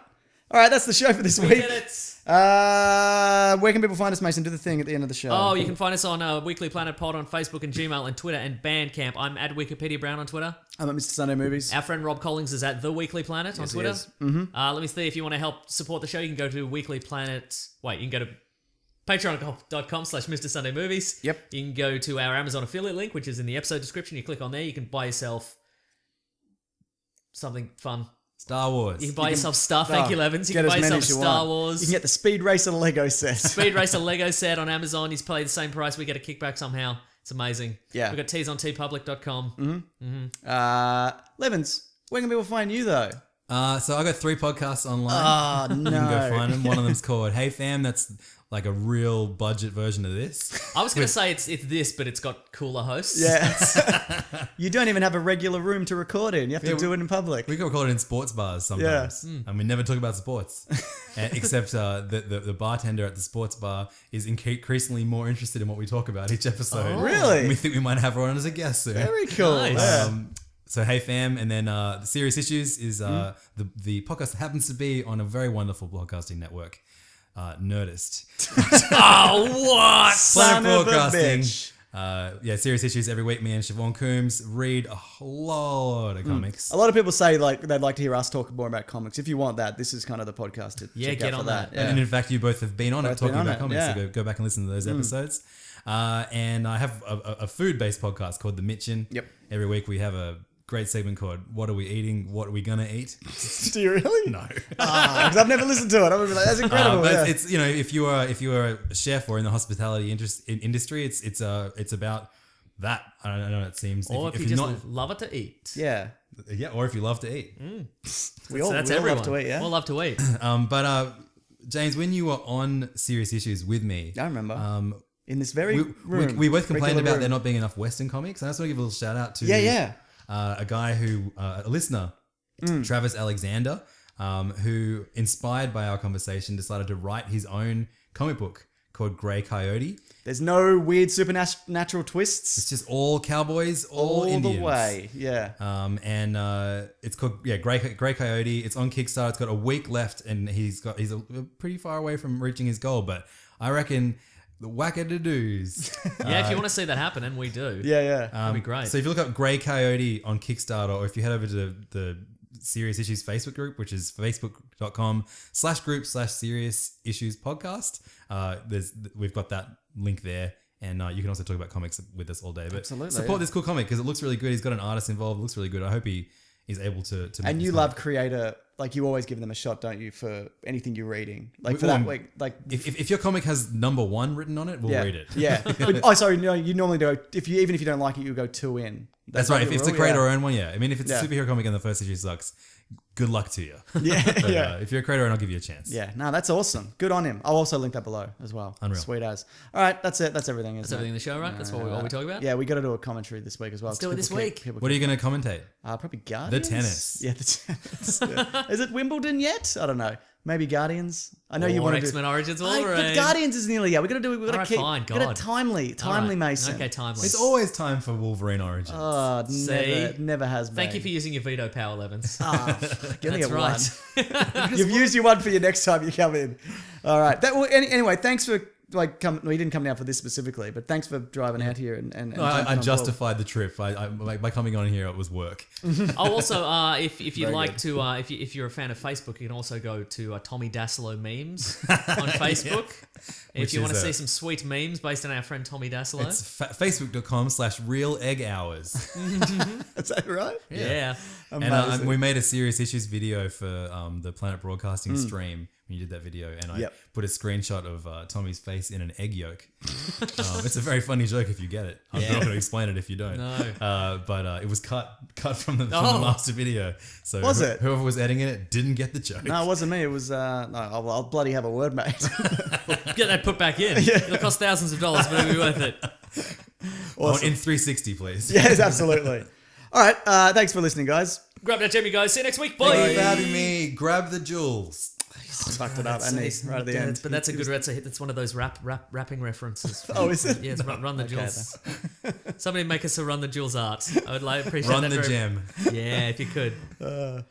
All right, that's the show for this We week. did it. Where can people find us, Mason? Do the thing at the end of the show. Oh, you can find us on Weekly Planet Pod on Facebook and Gmail and Twitter and Bandcamp. I'm at Wikipedia Brown on Twitter. I'm at Mr. Sunday Movies. Our friend Rob Collins is at The Weekly Planet on Yes, he Twitter. is. Mm-hmm. Let me see, if you want to help support the show, you can go to Weekly Planet. Wait, you can go to patreon.com/Mr. Sunday Movies. Yep. You can go to our Amazon affiliate link, which is in the episode description. You click on there, you can buy yourself something fun. Star Wars. You can buy yourself stuff. Thank you, Levins. You Get can as buy many yourself as you Star want. Wars. You can get the Speed Racer Lego set. Speed Racer Lego set on Amazon. He's paid the same price. We get a kickback somehow. It's amazing. Yeah. We've got teas on tpublic.com. Levins, where can people find you though? So I got 3 podcasts online. Oh no. You can go find them. One of them's called Hey Fam. That's like a real budget version of this. I was going to say it's this, but it's got cooler hosts. Yeah. You don't even have a regular room to record in. You have to Yeah, do it in public. We can record it in sports bars sometimes. And we never talk about sports. Except the bartender at the sports bar is increasingly more interested in what we talk about each episode. Oh, really? And we think we might have her on as a guest soon. Very cool. Nice. Yeah. So Hey Fam, and then the Serious Issues is the podcast that happens to be on a very wonderful podcasting network, Nerdist. Oh, what? Son Planet of a Broadcasting. bitch. Serious Issues every week. Me and Siobhan Coombs read a lot of comics. A lot of people say like they'd like to hear us talk more about comics. If you want that, this is kind of the podcast to Yeah, check get out on for that. that. Yeah. And in fact, you both have been on it Both talking been on about it, comics. yeah. So go back and listen to those episodes. And I have a food-based podcast called The Mitchem. Yep. Every week we have a great segment called What Are We Eating? What Are We Gonna Eat? Do you really? No. Because I've never listened to it. I would be like, that's incredible. But yeah. it's if you are a chef or in the hospitality industry, it's about that. I don't know. It seems. Or if you you're just love it to eat. yeah. yeah, or if you love to eat. We all, That's we all everyone. love to eat, yeah? We all love to eat. But James, when you were on Serious Issues with me, I remember. In this very we room. both complained regular about room. there not being enough Western comics, and I just want to give a little shout out to Yeah. a guy who, a listener, Travis Alexander, who, inspired by our conversation, decided to write his own comic book called Grey Coyote. There's no weird supernatural twists. It's just all cowboys, all Indians. the way. Yeah. And it's called Grey Coyote. It's on Kickstarter. It's got a week left, and he's pretty far away from reaching his goal. But I reckon the whack-a-doos. Yeah, if you want to see that happen, and we do. Yeah. That'd be great. So if you look up Grey Coyote on Kickstarter, or if you head over to the Serious Issues Facebook group, which is facebook.com/group/Serious Issues Podcast, we've got that link there. And you can also talk about comics with us all day. But Absolutely, support this cool comic because it looks really good. He's got an artist involved. It looks really good. I hope he is able to make And this you comic. love creator, like you always give them a shot, don't you, for anything you're reading? Like for Well, that week, like If your comic has number 1 written on it, we'll yeah, read it. Yeah. Oh, sorry, no, you normally do. Even if you don't like it, you go 2 in. That's right. like If your it's a rule, creator-owned one, yeah. I mean, if it's Yeah. a superhero comic and the first issue sucks, good luck to you. Yeah, But, yeah. if you're a creator-owned, I'll give you a chance. Yeah, no, that's awesome. Good on him. I'll also link that below as well. Unreal. Sweet as. All right, that's it. That's everything. That's everything in the show, right? That's what we talk about? Yeah, we got to do a commentary this week as well. Let's do it this week. What are you going to commentate? Probably Guardians. tennis. Yeah, the tennis. Yeah. Is it Wimbledon yet? I don't know. Maybe Guardians. I know you Or want to X-Men do. Origins But Wolverine. Guardians is nearly. Yeah, we got to do. We got to Alright, keep. fine, Got God. to timely, Alright. Mason. Okay, timely. It's always time for Wolverine Origins. Oh, See? never has been. Thank you for using your veto power, Levins. Getting That's it right. one. You've used your one for your next time you come in. All right. Anyway, thanks for you didn't come down for this specifically, but thanks for driving out here and No, jumping I on board. justified the trip. By coming on here, it was work. Oh, also, if you'd Very like good. to, if you're a fan of Facebook, you can also go to Tommy Dassolo memes on Facebook. If Which you want to is, see some sweet memes based on our friend Tommy Dassolo. It's facebook.com/real-egg-hours. Is that right? Yeah. And Amazing. we made a Serious Issues video for the Planet Broadcasting stream, when you did that video, and I Yep. put a screenshot of Tommy's face in an egg yolk. It's a very funny joke if you get it. I'm not going to explain it if you don't. No. But it was cut from the master video. So Was it? Whoever was editing it didn't get the joke. No, it wasn't me. It was no. I'll bloody have a word, mate. Get that put back in. It'll cost thousands of dollars, but it'll be worth it. Awesome. In 360, please. Yes, absolutely. All right. Thanks for listening, guys. Grab that gem, you guys. See you next week. Bye. Thank you for having me. Grab the jewels. Fucked it up, and right at the end. But that's a good. That's one of those rapping references. Oh, is it? Yeah, it's Run the Jewels. Somebody make us a Run the Jewels art. I would appreciate Run that. the gem. Yeah, if you could.